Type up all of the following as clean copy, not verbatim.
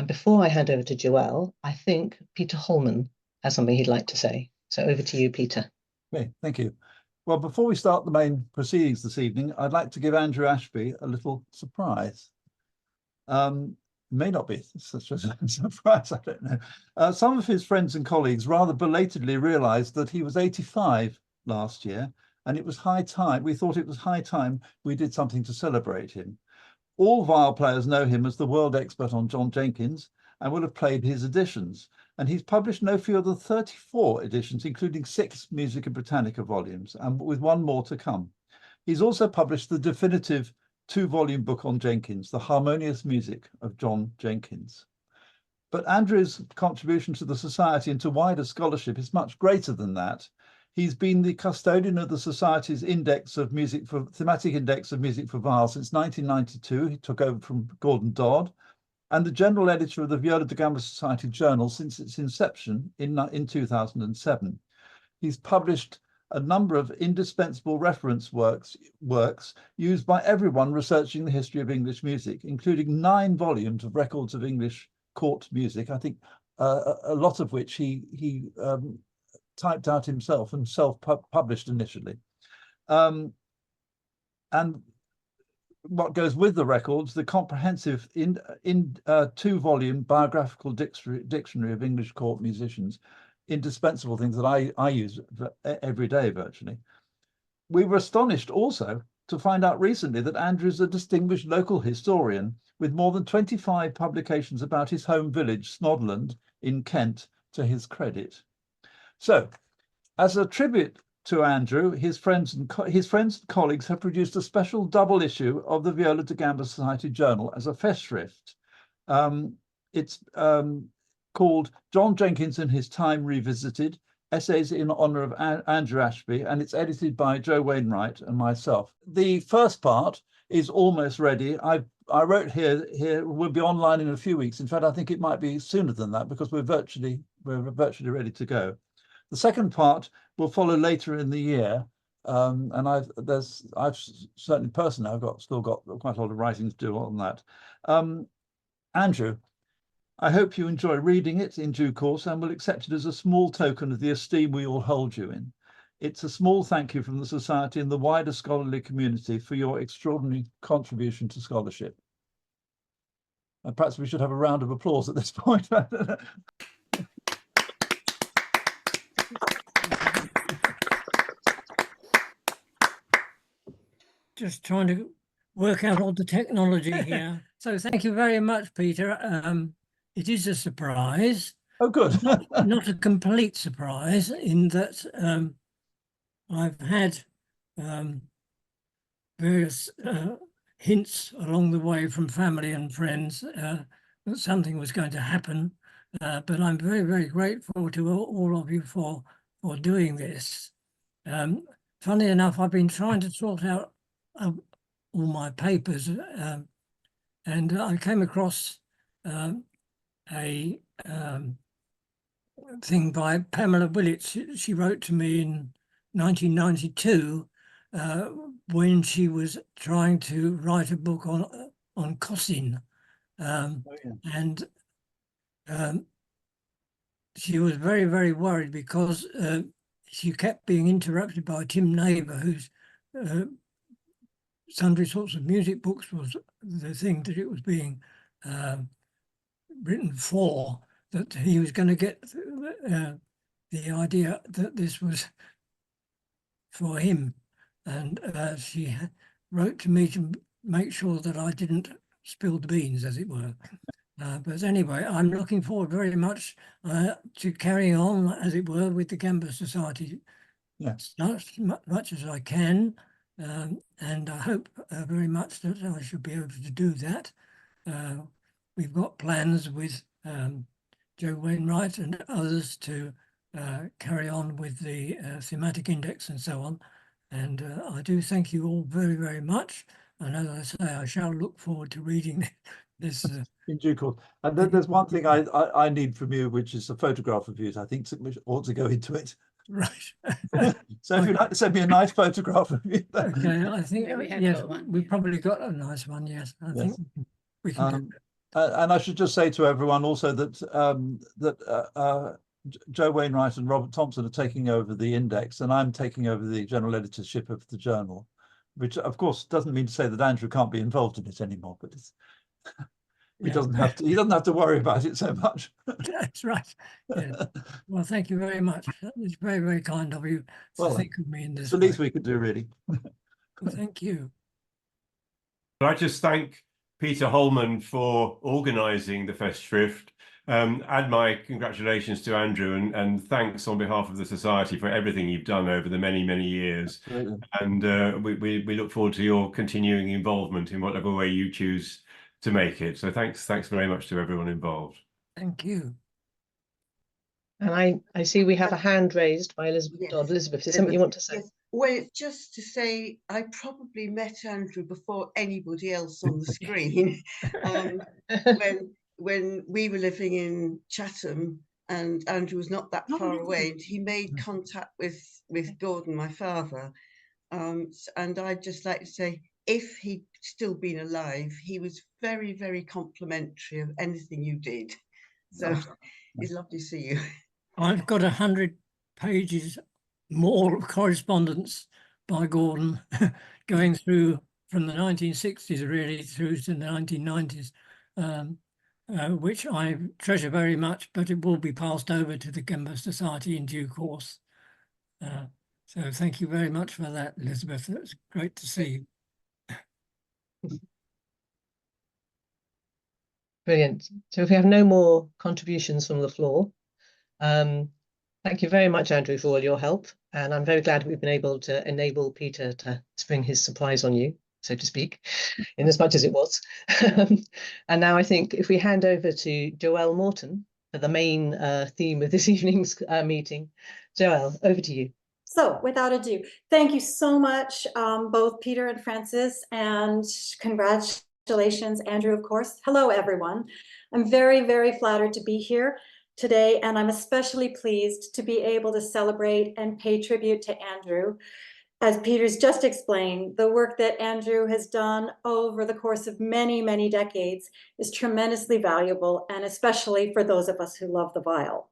And before I hand over to Joelle, I think Peter Holman has something he'd like to say. So over to you, Peter. Okay, thank you. Well, before we start the main proceedings this evening, I'd like to give Andrew Ashby a little surprise. May not be such a surprise, I don't know. Some of his friends and colleagues rather belatedly realized that he was 85 last year, and it was high time. We thought it was high time we did something to celebrate him. All viol players know him as the world expert on John Jenkins and will have played his editions. And he's published no fewer than 34 editions, including 6 Musica Britannica volumes, and with one more to come. He's also published the definitive 2-volume book on Jenkins, The Harmonious Music of John Jenkins. But Andrew's contribution to the Society and to wider scholarship is much greater than that. He's been the custodian of the Society's thematic index of music for viol since 1992. He took over from Gordon Dodd, and the general editor of the Viola da Gamba Society Journal since its inception in 2007. He's published a number of indispensable reference works used by everyone researching the history of English music, including 9 volumes of records of English court music, I think a lot of which he typed out himself and self-published initially. And what goes with the records, the comprehensive 2-volume biographical dictionary of English court musicians, indispensable things that I use every day virtually. We were astonished also to find out recently that Andrew is a distinguished local historian with more than 25 publications about his home village, Snodland, in Kent, to his credit. So, as a tribute to Andrew, his friends and colleagues have produced a special double issue of the Viola da Gamba Society Journal as a Festschrift. It's called John Jenkins and His Time Revisited, Essays in Honour of Andrew Ashby, and it's edited by Joe Wainwright and myself. The first part is almost ready. I wrote here will be online in a few weeks. In fact, I think it might be sooner than that because we're virtually ready to go. The second part will follow later in the year, and I've certainly personally still got quite a lot of writing to do on that. Andrew, I hope you enjoy reading it in due course and will accept it as a small token of the esteem we all hold you in. It's a small thank you from the Society and the wider scholarly community for your extraordinary contribution to scholarship. And perhaps we should have a round of applause at this point. Just trying to work out all the technology here. So thank you very much, Peter. It is a surprise. Oh, good. Not a complete surprise in that I've had various hints along the way from family and friends that something was going to happen. But I'm very, very grateful to all of you for doing this. Funny enough, I've been trying to sort out all my papers, and I came across a thing by Pamela Willits. She wrote to me in 1992 when she was trying to write a book on Cosin, and she was very, very worried because she kept being interrupted by Tim Neighbour, who's Sundry Sorts of Music Books was the thing that it was being written for, that he was going to get the idea that this was for him. And she wrote to me to make sure that I didn't spill the beans, as it were. But anyway, I'm looking forward very much to carrying on, as it were, with the Gamba Society, yes, as much as I can. And I hope very much that I should be able to do that. We've got plans with Joe Wainwright and others to carry on with the thematic index and so on. And I do thank you all very, very much. And as I say, I shall look forward to reading this. In due course. And then there's one thing I need from you, which is a photograph of you. I think which ought to go into it. Right. So if you'd like to send me a nice photograph of you. Okay, I think, Yeah, we have yes, got one, we've yeah. probably got a nice one, yes. I think we can do And I should just say to everyone also that Joe Wainwright and Robert Thompson are taking over the index, and I'm taking over the general editorship of the journal, which of course doesn't mean to say that Andrew can't be involved in it anymore, but it's, he doesn't have to worry about it so much. That's right. Yeah. Well, thank you very much. It's very, very kind of you to think of me in this It's the least we could do, really. Well, thank you. I'd like to thank Peter Holman for organising the Festschrift. Add my congratulations to Andrew, and thanks on behalf of the Society for everything you've done over the many, many years. Absolutely. And we look forward to your continuing involvement in whatever way you choose to make it. So thanks very much to everyone involved. Thank you. And I see we have a hand raised by Elizabeth. Yes. Elizabeth, is there something you want to say? Yes. Well, just to say, I probably met Andrew before anybody else on the screen. When we were living in Chatham, and Andrew was not that far away, and he made contact with Gordon, my father. And I'd just like to say, if he'd still been alive, he was very, very complimentary of anything you did. So it's lovely to see you. I've got 100 pages more of correspondence by Gordon going through from the 1960s really through to the 1990s, which I treasure very much, but it will be passed over to the Kemba Society in due course. So thank you very much for that, Elizabeth. It was great to see you. Brilliant. So if we have no more contributions from the floor, thank you very much, Andrew, for all your help. And I'm very glad we've been able to enable Peter to spring his supplies on you, so to speak, in as much as it was. And now I think if we hand over to Joelle Morton for the main theme of this evening's meeting. Joelle, over to you. So without ado, thank you so much, both Peter and Francis, and congratulations, Andrew, of course. Hello, everyone. I'm very, very flattered to be here today, and I'm especially pleased to be able to celebrate and pay tribute to Andrew. As Peter's just explained, the work that Andrew has done over the course of many, many decades is tremendously valuable, and especially for those of us who love the viol.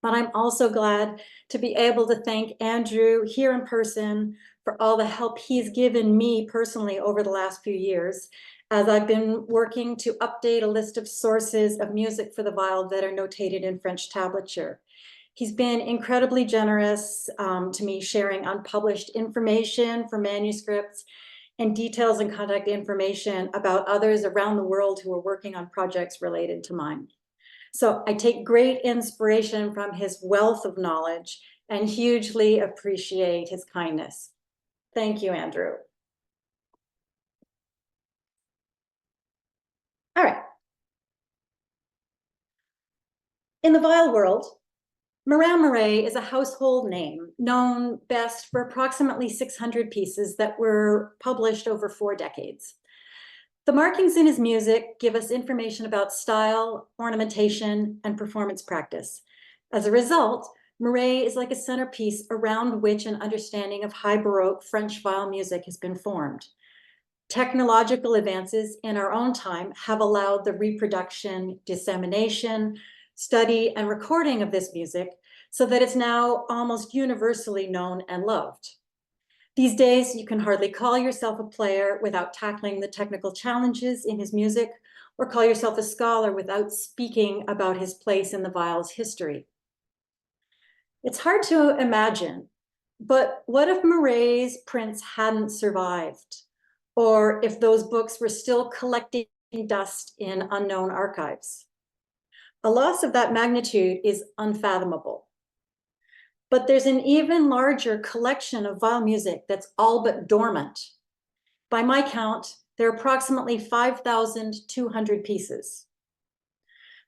But I'm also glad to be able to thank Andrew here in person for all the help he's given me personally over the last few years, as I've been working to update a list of sources of music for the viol that are notated in French tablature. He's been incredibly generous to me, sharing unpublished information for manuscripts and details and contact information about others around the world who are working on projects related to mine. So I take great inspiration from his wealth of knowledge and hugely appreciate his kindness. Thank you, Andrew. All right. In the viol world, Morin Moret is a household name, known best for approximately 600 pieces that were published over 4 decades. The markings in his music give us information about style, ornamentation, and performance practice. As a result, Moret is like a centerpiece around which an understanding of high Baroque French viol music has been formed. Technological advances in our own time have allowed the reproduction, dissemination, study, and recording of this music so that it's now almost universally known and loved. These days, you can hardly call yourself a player without tackling the technical challenges in his music, or call yourself a scholar without speaking about his place in the viol's history. It's hard to imagine, but what if Moret's prints hadn't survived? Or if those books were still collecting dust in unknown archives? A loss of that magnitude is unfathomable. But there's an even larger collection of viol music that's all but dormant. By my count, there are approximately 5,200 pieces.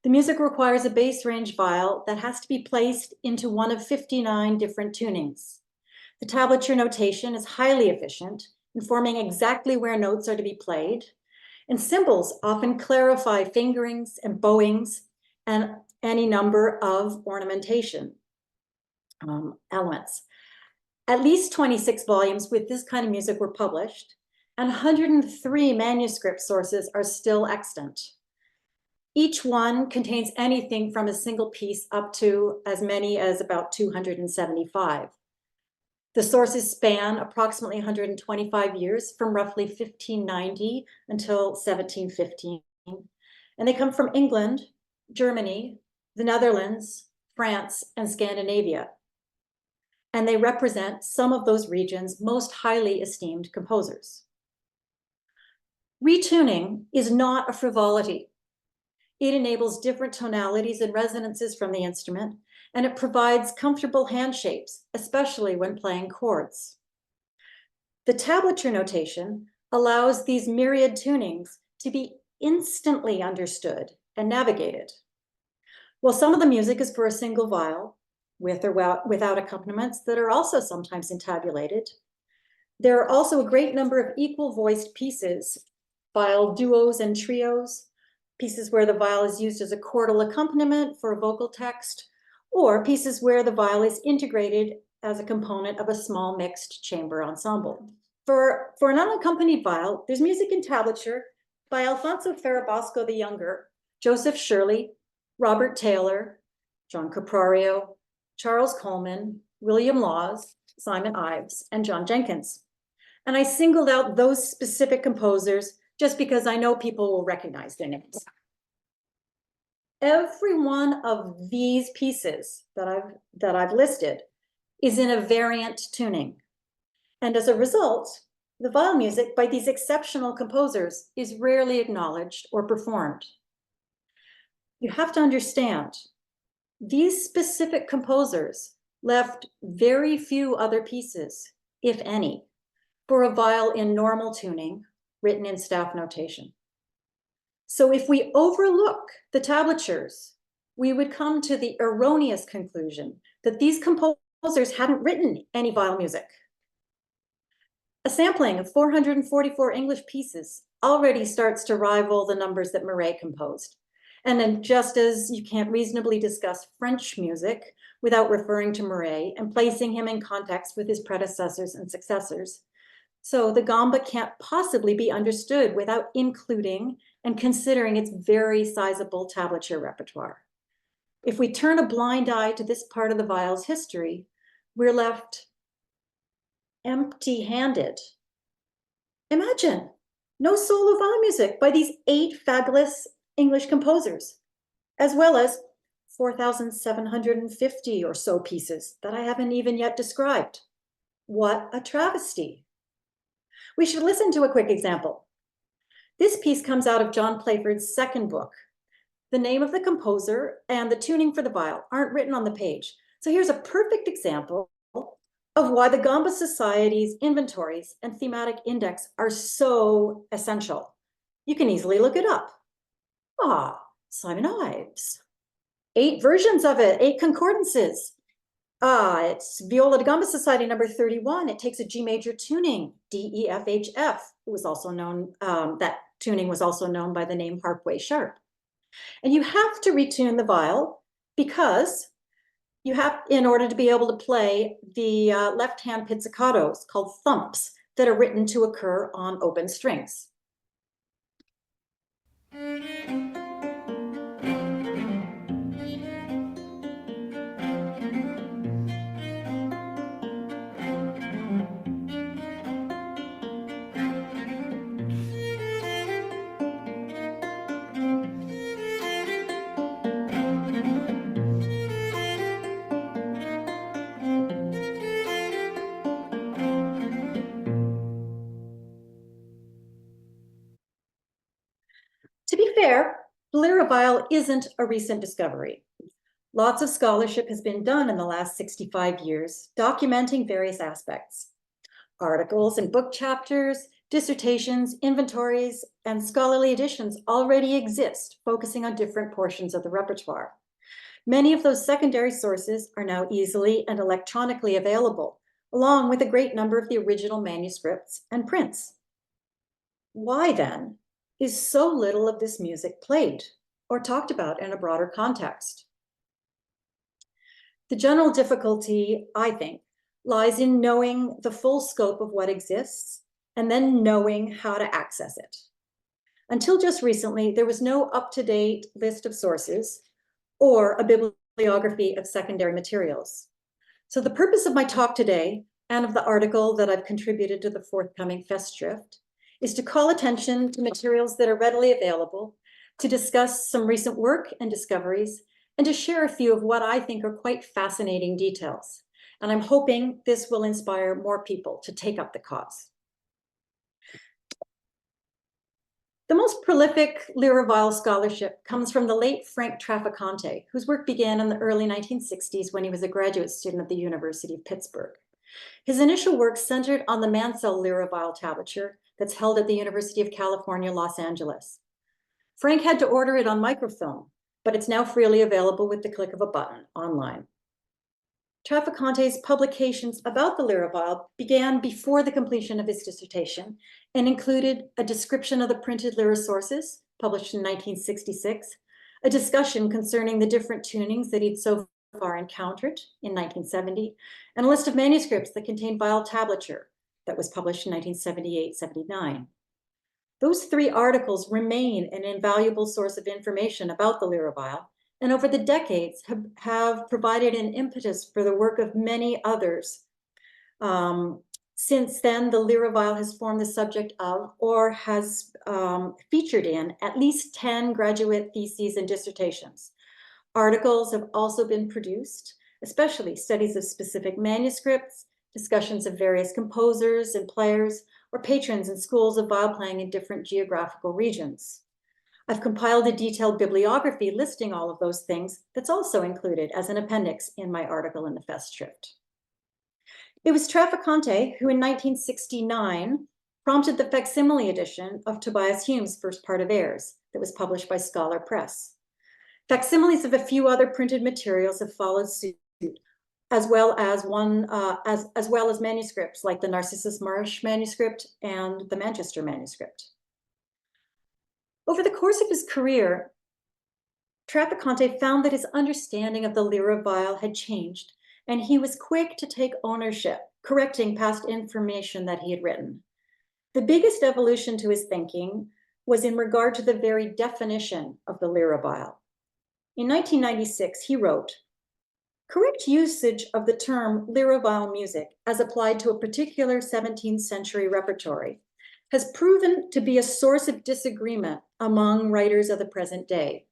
The music requires a bass range viol that has to be placed into one of 59 different tunings. The tablature notation is highly efficient, informing exactly where notes are to be played, and symbols often clarify fingerings and bowings and any number of ornamentation elements. At least 26 volumes with this kind of music were published, and 103 manuscript sources are still extant. Each one contains anything from a single piece up to as many as about 275. The sources span approximately 125 years, from roughly 1590 until 1715. And they come from England, Germany, the Netherlands, France, and Scandinavia. And they represent some of those regions' most highly esteemed composers. Retuning is not a frivolity. It enables different tonalities and resonances from the instrument, and it provides comfortable hand shapes, especially when playing chords. The tablature notation allows these myriad tunings to be instantly understood and navigated. While some of the music is for a single viol, with or without accompaniments that are also sometimes entabulated, there are also a great number of equal-voiced pieces, viol duos and trios, pieces where the viol is used as a chordal accompaniment for a vocal text, or pieces where the viol is integrated as a component of a small mixed chamber ensemble. For an unaccompanied viol, there's music in tablature by Alfonso Ferrabosco the Younger, Joseph Shirley, Robert Taylor, John Caprario, Charles Coleman, William Laws, Simon Ives, and John Jenkins. And I singled out those specific composers just because I know people will recognize their names. Every one of these pieces that I've listed is in a variant tuning. And as a result, the viol music by these exceptional composers is rarely acknowledged or performed. You have to understand, these specific composers left very few other pieces, if any, for a viol in normal tuning written in staff notation. So if we overlook the tablatures, we would come to the erroneous conclusion that these composers hadn't written any viol music. A sampling of 444 English pieces already starts to rival the numbers that Murray composed. And then just as you can't reasonably discuss French music without referring to Murray and placing him in context with his predecessors and successors, so the gamba can't possibly be understood without including and considering its very sizable tablature repertoire. If we turn a blind eye to this part of the viol's history, we're left empty-handed. Imagine no solo viol music by these 8 fabulous English composers, as well as 4,750 or so pieces that I haven't even yet described. What a travesty. We should listen to a quick example. This piece comes out of John Playford's second book. The name of the composer and the tuning for the viol aren't written on the page. So here's a perfect example of why the Gamba Society's inventories and thematic index are so essential. You can easily look it up. Simon Ives. 8 versions of it, 8 concordances. It's Viola da Gamba Society number 31. It takes a G major tuning, D, E, F, H, F. It was also known, that tuning was also known by the name Harpway Sharp. And you have to retune the viol because you have, in order to be able to play the left-hand pizzicatos called thumps that are written to occur on open strings. To be fair, the lyra viol isn't a recent discovery. Lots of scholarship has been done in the last 65 years, documenting various aspects. Articles and book chapters, dissertations, inventories, and scholarly editions already exist, focusing on different portions of the repertoire. Many of those secondary sources are now easily and electronically available, along with a great number of the original manuscripts and prints. Why then is so little of this music played or talked about in a broader context? The general difficulty, I think, lies in knowing the full scope of what exists and then knowing how to access it. Until just recently, there was no up-to-date list of sources or a bibliography of secondary materials. So the purpose of my talk today, and of the article that I've contributed to the forthcoming Festschrift, is to call attention to materials that are readily available, to discuss some recent work and discoveries, and to share a few of what I think are quite fascinating details. And I'm hoping this will inspire more people to take up the cause. The most prolific Lyra-Weill scholarship comes from the late Frank Trafficante, whose work began in the early 1960s when he was a graduate student at the University of Pittsburgh. His initial work centered on the Mansell Lyra-Weill tablature that's held at the University of California, Los Angeles. Frank had to order it on microfilm, but it's now freely available with the click of a button online. Trafficante's publications about the Lyra-Weill began before the completion of his dissertation and included a description of the printed Lyra sources, published in 1966, a discussion concerning the different tunings that he'd so far encountered in 1970, and a list of manuscripts that contained Weill tablature that was published in 1978-79. Those 3 articles remain an invaluable source of information about the Lyra-Weill, and over the decades have provided an impetus for the work of many others. Since then, the Lyra-Weill has formed the subject of, or has featured in, at least 10 graduate theses and dissertations. Articles have also been produced, especially studies of specific manuscripts, discussions of various composers and players, or patrons and schools of viol playing in different geographical regions. I've compiled a detailed bibliography listing all of those things that's also included as an appendix in my article in the Festschrift. It was Trafficante who in 1969 prompted the facsimile edition of Tobias Hume's First Part of Airs that was published by Scholar Press. Facsimiles of a few other printed materials have followed suit, as well as manuscripts like the Narcissus Marsh manuscript and the Manchester manuscript. Over the course of his career, Trafficante found that his understanding of the Lyra-Weill had changed, and he was quick to take ownership, correcting past information that he had written. The biggest evolution to his thinking was in regard to the very definition of the Lyra-Weill. In 1996, he wrote, "Correct usage of the term Lyra-Weill music as applied to a particular 17th century repertory has proven to be a source of disagreement among writers of the present day.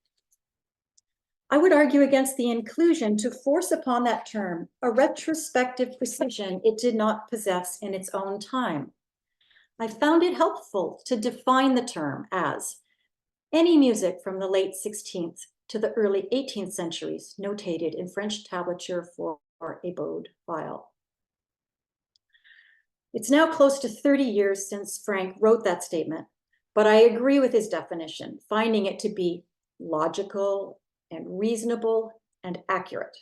I would argue against the inclusion to force upon that term a retrospective precision it did not possess in its own time. I found it helpful to define the term as any music from the late 16th to the early 18th centuries notated in French tablature for a bowed viol." It's now close to 30 years since Frank wrote that statement, but I agree with his definition, finding it to be logical and reasonable and accurate.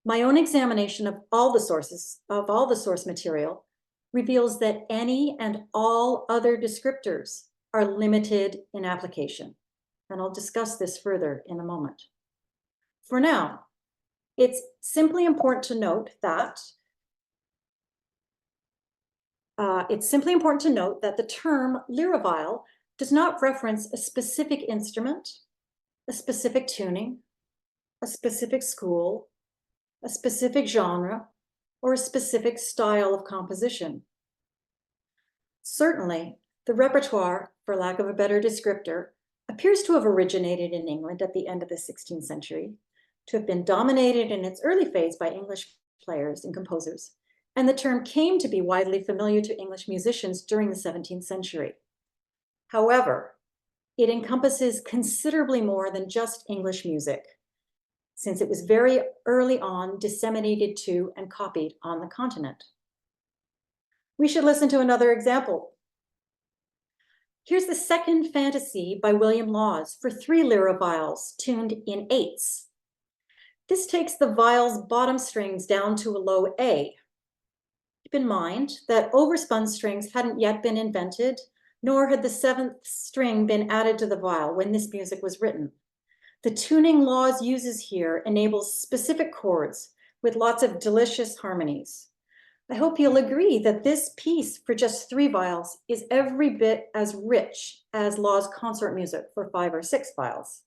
My own examination of all the source material reveals that any and all other descriptors are limited in application, and I'll discuss this further in a moment. For now, it's simply important to note that the term Lyra-Weill does not reference a specific instrument, a specific tuning, a specific school, a specific genre, or a specific style of composition. Certainly, the repertoire, for lack of a better descriptor, appears to have originated in England at the end of the 16th century, to have been dominated in its early phase by English players and composers, and the term came to be widely familiar to English musicians during the 17th century. However, it encompasses considerably more than just English music, since it was very early on disseminated to and copied on the continent. We should listen to another example. Here's the Second Fantasy by William Laws for 3 Lyra-Weills tuned in 8ths. This takes the viol's bottom strings down to a low A. Keep in mind that overspun strings hadn't yet been invented, nor had the 7th string been added to the viol when this music was written. The tuning Laws uses here enables specific chords with lots of delicious harmonies. I hope you'll agree that this piece for just 3 vials is every bit as rich as Law's concert music for 5 or 6 vials.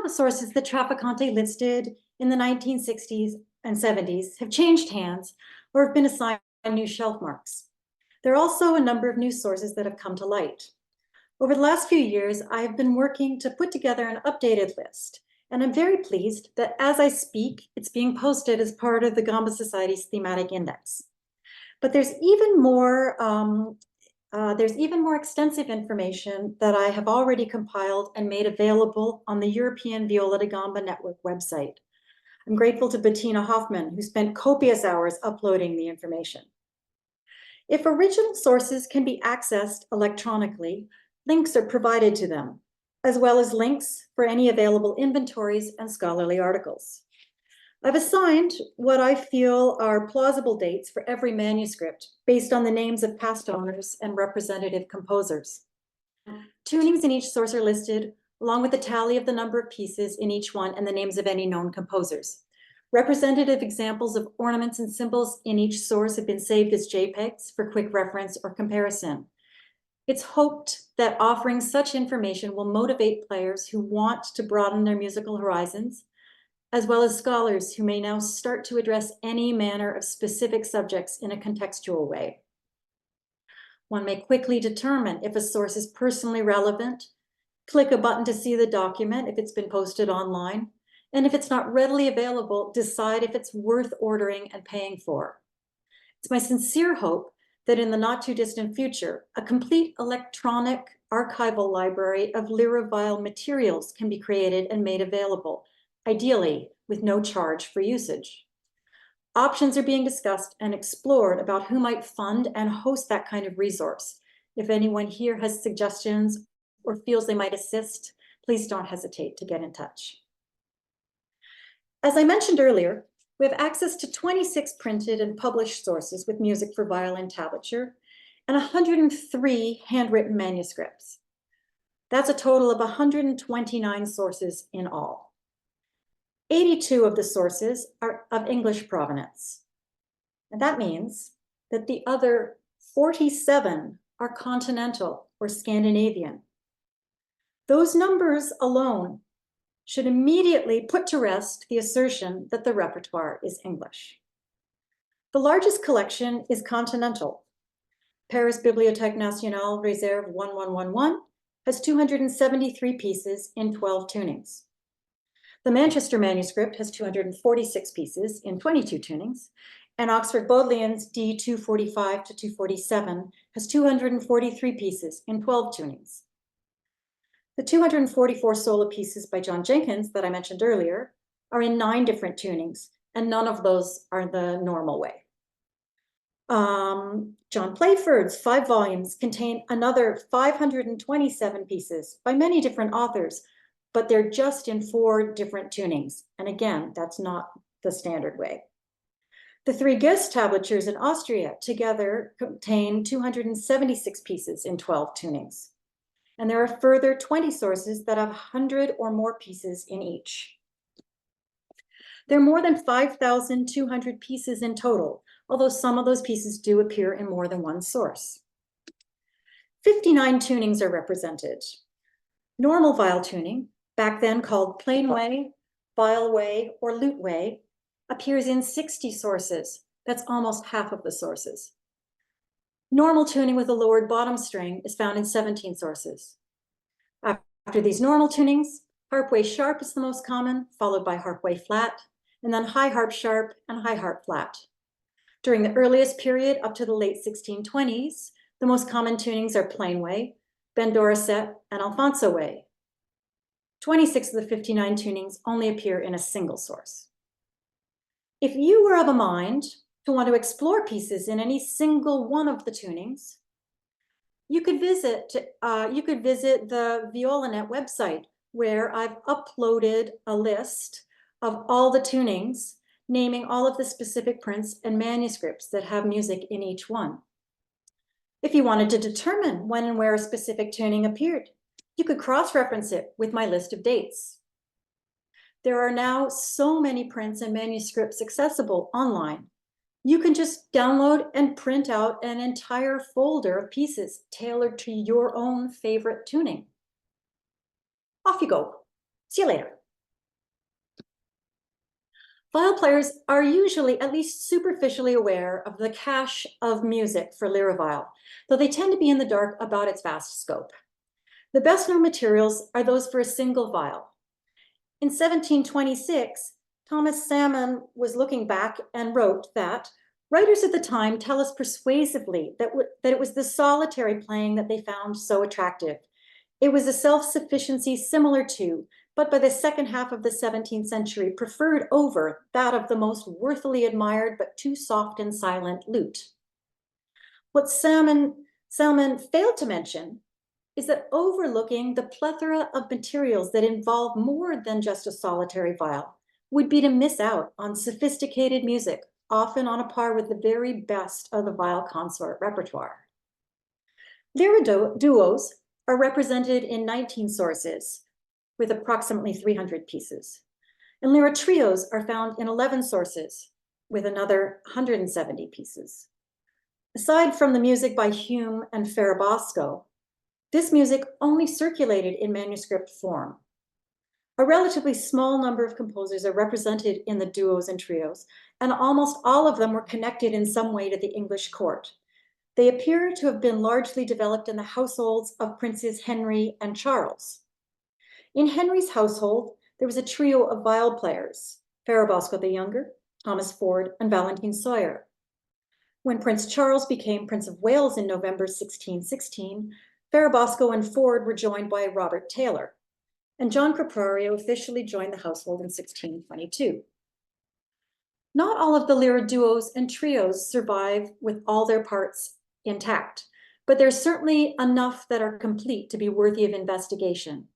of the sources that Trafficante listed in the 1960s and 70s have changed hands or have been assigned new shelf marks. There are also a number of new sources that have come to light. Over the last few years, I have been working to put together an updated list, and I'm very pleased that as I speak, it's being posted as part of the Gamba Society's thematic index. But there's even more extensive information that I have already compiled and made available on the European Viola da Gamba Network website. I'm grateful to Bettina Hoffman, who spent copious hours uploading the information. If original sources can be accessed electronically, links are provided to them, as well as links for any available inventories and scholarly articles. I've assigned what I feel are plausible dates for every manuscript based on the names of past owners and representative composers. Tunings in each source are listed, along with the tally of the number of pieces in each one and the names of any known composers. Representative examples of ornaments and symbols in each source have been saved as JPEGs for quick reference or comparison. It's hoped that offering such information will motivate players who want to broaden their musical horizons, as well as scholars who may now start to address any manner of specific subjects in a contextual way. One may quickly determine if a source is personally relevant, click a button to see the document if it's been posted online, and if it's not readily available, decide if it's worth ordering and paying for. It's my sincere hope that in the not too distant future, a complete electronic archival library of Lyravile materials can be created and made available, ideally with no charge for usage. Options are being discussed and explored about who might fund and host that kind of resource. If anyone here has suggestions or feels they might assist, please don't hesitate to get in touch. As I mentioned earlier, we have access to 26 printed and published sources with music for violin tablature and 103 handwritten manuscripts. That's a total of 129 sources in all. 82 of the sources are of English provenance. And that means that the other 47 are continental or Scandinavian. Those numbers alone should immediately put to rest the assertion that the repertoire is English. The largest collection is continental. Paris Bibliothèque Nationale Réserve 1111 has 273 pieces in 12 tunings. The Manchester manuscript has 246 pieces in 22 tunings, and Oxford Bodleian's D245 to 247 has 243 pieces in 12 tunings. The 244 solo pieces by John Jenkins that I mentioned earlier are in 9 different tunings, and none of those are the normal way. John Playford's 5 volumes contain another 527 pieces by many different authors, but they're just in 4 different tunings. And again, that's not the standard way. The 3 Gest tablatures in Austria together contain 276 pieces in 12 tunings. And there are further 20 sources that have 100 or more pieces in each. There are more than 5,200 pieces in total, although some of those pieces do appear in more than one source. 59 tunings are represented. Normal viol tuning, back then called plain way, viol way, or lute way, appears in 60 sources. That's almost half of the sources. Normal tuning with a lowered bottom string is found in 17 sources. After these normal tunings, harpway sharp is the most common, followed by harpway flat, and then high harp sharp and high harp flat. During the earliest period up to the late 1620s, the most common tunings are plain way, Ben Doricet, and Alfonso way. 26 of the 59 tunings only appear in a single source. If you were of a mind to want to explore pieces in any single one of the tunings, you could visit the ViolaNet website, where I've uploaded a list of all the tunings, naming all of the specific prints and manuscripts that have music in each one. If you wanted to determine when and where a specific tuning appeared, you could cross-reference it with my list of dates. There are now so many prints and manuscripts accessible online. You can just download and print out an entire folder of pieces tailored to your own favorite tuning. Off you go. See you later. Viol players are usually at least superficially aware of the cache of music for lyra viol, though they tend to be in the dark about its vast scope. The best known materials are those for a single viol. In 1726, Thomas Salmon was looking back and wrote that writers at the time tell us persuasively that it was the solitary playing that they found so attractive. It was a self-sufficiency similar to, but by the second half of the 17th century preferred over that of the most worthily admired but too soft and silent lute. What Salmon failed to mention is that overlooking the plethora of materials that involve more than just a solitary viol would be to miss out on sophisticated music, often on a par with the very best of the viol consort repertoire. Lyra duos are represented in 19 sources with approximately 300 pieces. And lyra trios are found in 11 sources with another 170 pieces. Aside from the music by Hume and Ferrabosco, this music only circulated in manuscript form. A relatively small number of composers are represented in the duos and trios, and almost all of them were connected in some way to the English court. They appear to have been largely developed in the households of Princes Henry and Charles. In Henry's household, there was a trio of viol players, Ferrabosco the Younger, Thomas Ford, and Valentine Sawyer. When Prince Charles became Prince of Wales in November 1616, Ferrabosco and Ford were joined by Robert Taylor, and John Caprario officially joined the household in 1622. Not all of the lyra duos and trios survive with all their parts intact, but there's certainly enough that are complete to be worthy of investigation.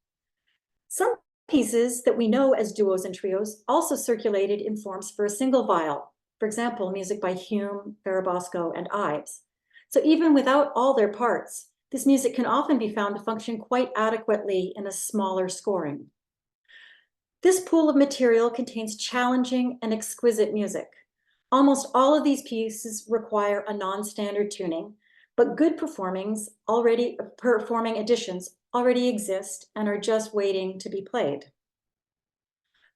Some pieces that we know as duos and trios also circulated in forms for a single viol, for example, music by Hume, Ferrabosco, and Ives. So even without all their parts, this music can often be found to function quite adequately in a smaller scoring. This pool of material contains challenging and exquisite music. Almost all of these pieces require a non-standard tuning, but good performing editions already exist and are just waiting to be played.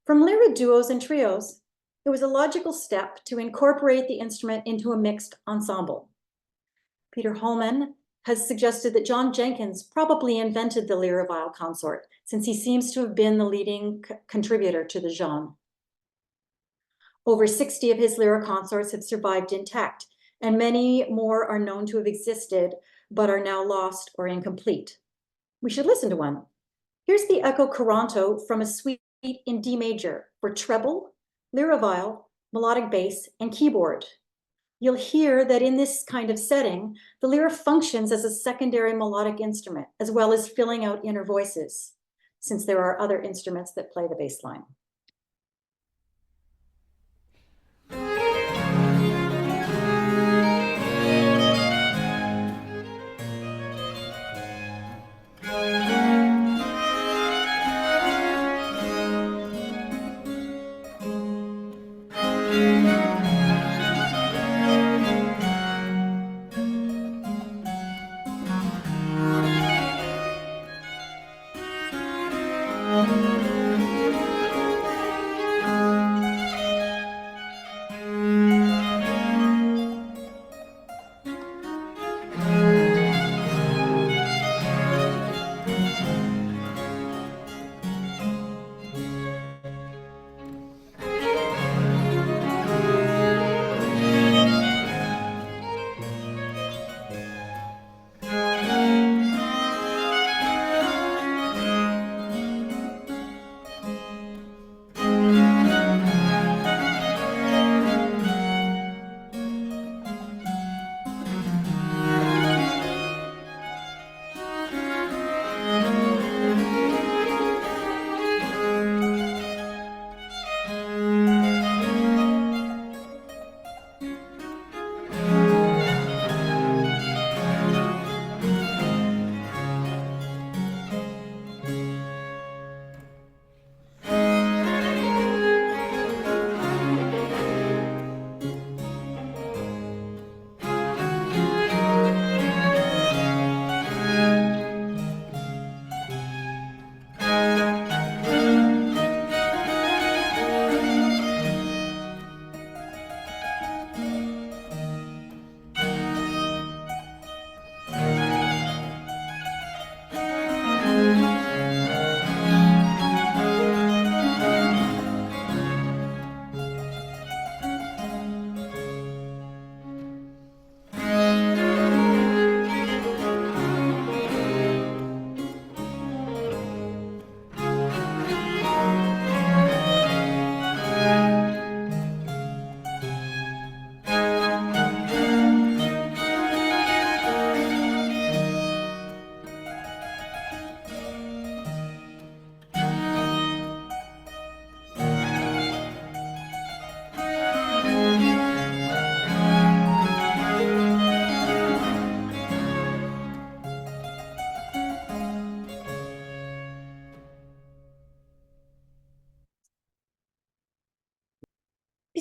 From lyra duos and trios, it was a logical step to incorporate the instrument into a mixed ensemble. Peter Holman has suggested that John Jenkins probably invented the lyra viol consort, since he seems to have been the leading contributor to the genre. Over 60 of his lyra consorts have survived intact, and many more are known to have existed, but are now lost or incomplete. We should listen to one. Here's the Echo Coranto from a suite in D major for treble, lyra viol, melodic bass, and keyboard. You'll hear that in this kind of setting, the lyra functions as a secondary melodic instrument, as well as filling out inner voices, since there are other instruments that play the bass line.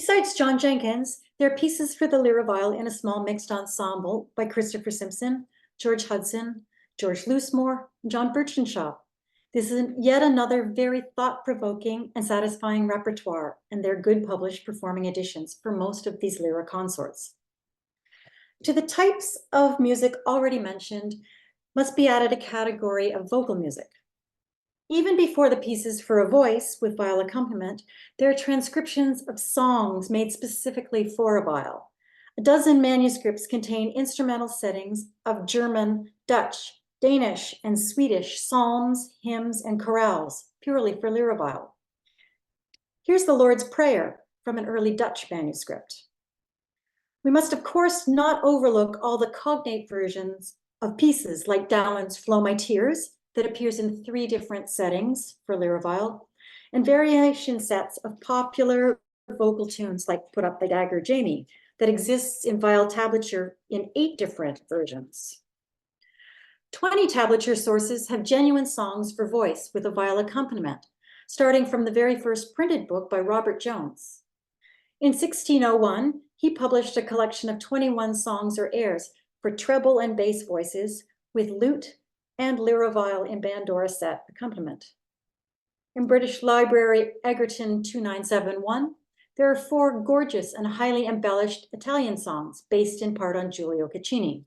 Besides John Jenkins, there are pieces for the lyra viol in a small mixed ensemble by Christopher Simpson, George Hudson, George Loosemore, and John Birchenshaw. This is yet another very thought-provoking and satisfying repertoire, and they're good published performing editions for most of these lyra consorts. To the types of music already mentioned must be added a category of vocal music. Even before the pieces for a voice with viol accompaniment, there are transcriptions of songs made specifically for a viol. A dozen manuscripts contain instrumental settings of German, Dutch, Danish, and Swedish psalms, hymns, and chorales, purely for lyra viol. Here's the Lord's Prayer from an early Dutch manuscript. We must, of course, not overlook all the cognate versions of pieces like Dowland's Flow My Tears, that appears in 3 different settings for lyra viol, and variation sets of popular vocal tunes like Put Up the Dagger Jamie, that exists in viol tablature in 8 different versions. 20 tablature sources have genuine songs for voice with a viol accompaniment, starting from the very first printed book by Robert Jones. In 1601, he published a collection of 21 songs or airs for treble and bass voices with lute and lyra viol in Bandora set accompaniment. In British Library Egerton 2971, there are 4 gorgeous and highly embellished Italian songs based in part on Giulio Caccini.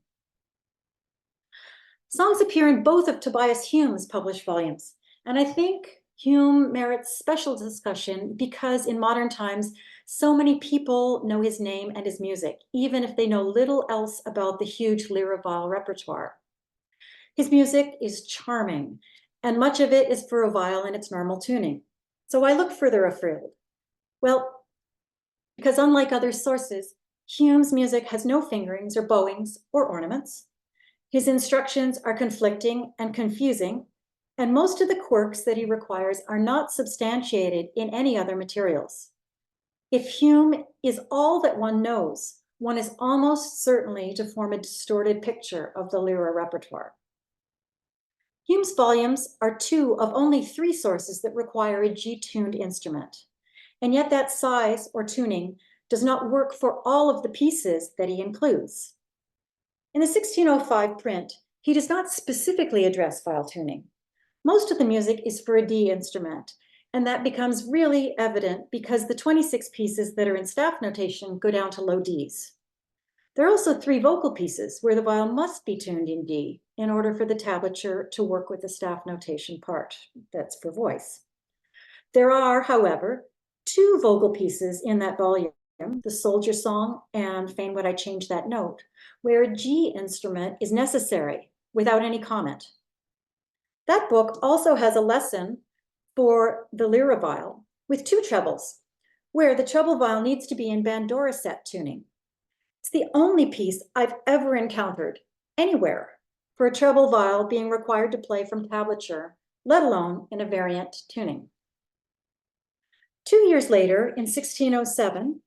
Songs appear in both of Tobias Hume's published volumes, and I think Hume merits special discussion because in modern times, so many people know his name and his music, even if they know little else about the huge lyra viol repertoire. His music is charming, and much of it is for a viol in its normal tuning. So I look further afield. Well, because unlike other sources, Hume's music has no fingerings or bowings or ornaments. His instructions are conflicting and confusing, and most of the quirks that he requires are not substantiated in any other materials. If Hume is all that one knows, one is almost certainly to form a distorted picture of the lyra repertoire. Hume's volumes are 2 of only 3 sources that require a G-tuned instrument, and yet that size or tuning does not work for all of the pieces that he includes. In the 1605 print, he does not specifically address viol tuning. Most of the music is for a D instrument, and that becomes really evident because the 26 pieces that are in staff notation go down to low Ds. There are also 3 vocal pieces where the viol must be tuned in D in order for the tablature to work with the staff notation part that's for voice. There are, however, 2 vocal pieces in that volume, the Soldier Song and Fain Would I Change That Note, where a G instrument is necessary without any comment. That book also has a lesson for the lyra viol with 2 trebles, where the treble viol needs to be in Bandora set tuning. It's the only piece I've ever encountered anywhere for a treble viol being required to play from tablature, let alone in a variant tuning. 2 years later, in 1607,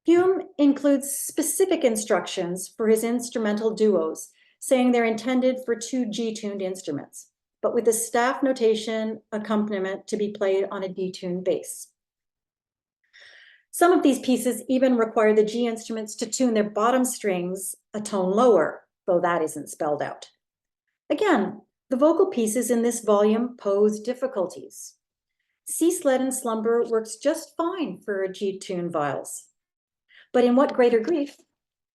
Hume includes specific instructions for his instrumental duos, saying they're intended for 2 G-tuned instruments, but with the staff notation accompaniment to be played on a D-tuned bass. Some of these pieces even require the G instruments to tune their bottom strings a tone lower, though that isn't spelled out. Again, the vocal pieces in this volume pose difficulties. Cease Leaden Slumber works just fine for a G-tuned viols. But in What Greater Grief,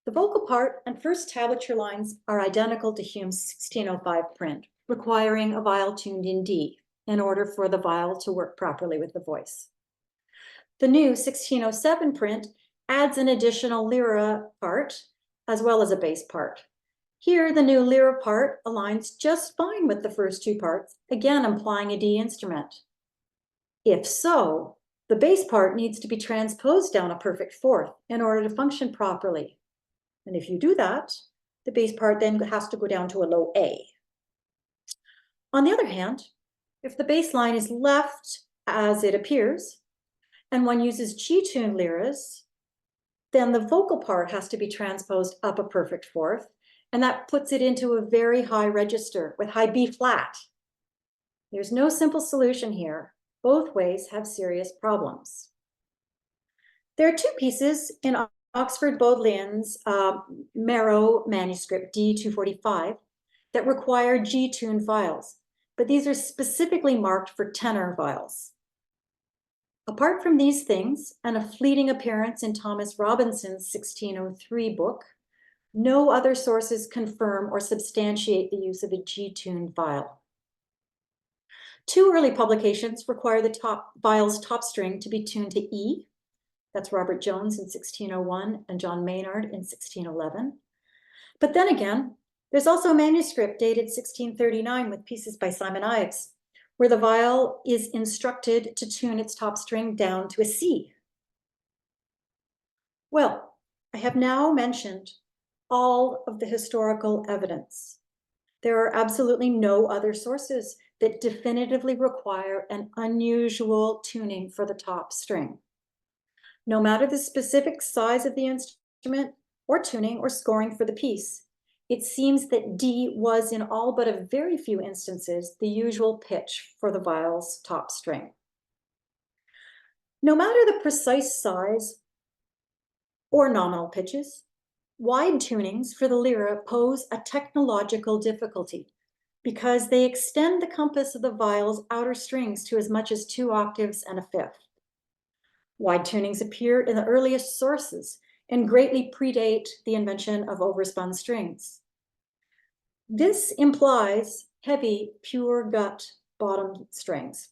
the vocal part and first tablature lines are identical to Hume's 1605 print, requiring a viol tuned in D in order for the viol to work properly with the voice. The new 1607 print adds an additional lyra part as well as a bass part. Here, the new lyra part aligns just fine with the first 2 parts, again implying a D instrument. If so, the bass part needs to be transposed down a perfect 4th in order to function properly. And if you do that, the bass part then has to go down to a low A. On the other hand, if the bass line is left as it appears, and one uses G-tuned lyras, then the vocal part has to be transposed up a perfect 4th, and that puts it into a very high register with high B flat. There's no simple solution here. Both ways have serious problems. There are two pieces in Oxford Bodleian's Marrow manuscript D245 that require G-tuned viols, but these are specifically marked for tenor viols. Apart from these things and a fleeting appearance in Thomas Robinson's 1603 book, no other sources confirm or substantiate the use of a G-tuned viol. Two early publications require the viol's top string to be tuned to E. That's Robert Jones in 1601 and John Maynard in 1611. But then again, there's also a manuscript dated 1639 with pieces by Simon Ives, where the viol is instructed to tune its top string down to a C. Well, I have now mentioned all of the historical evidence. There are absolutely no other sources that definitively require an unusual tuning for the top string. No matter the specific size of the instrument or tuning or scoring for the piece, it seems that D was in all but a very few instances the usual pitch for the viol's top string. No matter the precise size or nominal pitches, wide tunings for the lira pose a technological difficulty because they extend the compass of the viol's outer strings to as much as 2 octaves and a fifth. Wide tunings appear in the earliest sources and greatly predate the invention of overspun strings. This implies heavy, pure gut bottom strings.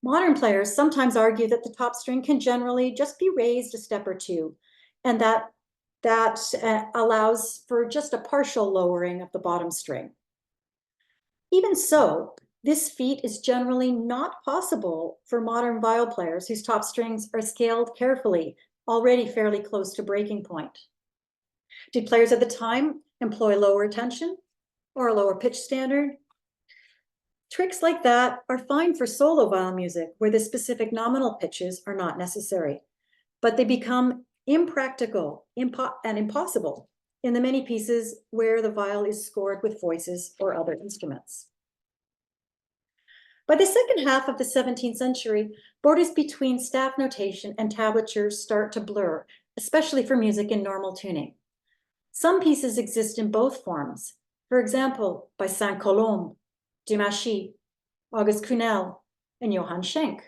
Modern players sometimes argue that the top string can generally just be raised a step or two, and that allows for just a partial lowering of the bottom string. Even so, this feat is generally not possible for modern viol players whose top strings are scaled carefully, already fairly close to breaking point. Did players at the time employ lower tension or a lower pitch standard? Tricks like that are fine for solo viol music where the specific nominal pitches are not necessary, but they become impractical and impossible in the many pieces where the viol is scored with voices or other instruments. By the second half of the 17th century, borders between staff notation and tablature start to blur, especially for music in normal tuning. Some pieces exist in both forms, for example, by Saint-Colombe, Dumachi, August Cunel, and Johann Schenk.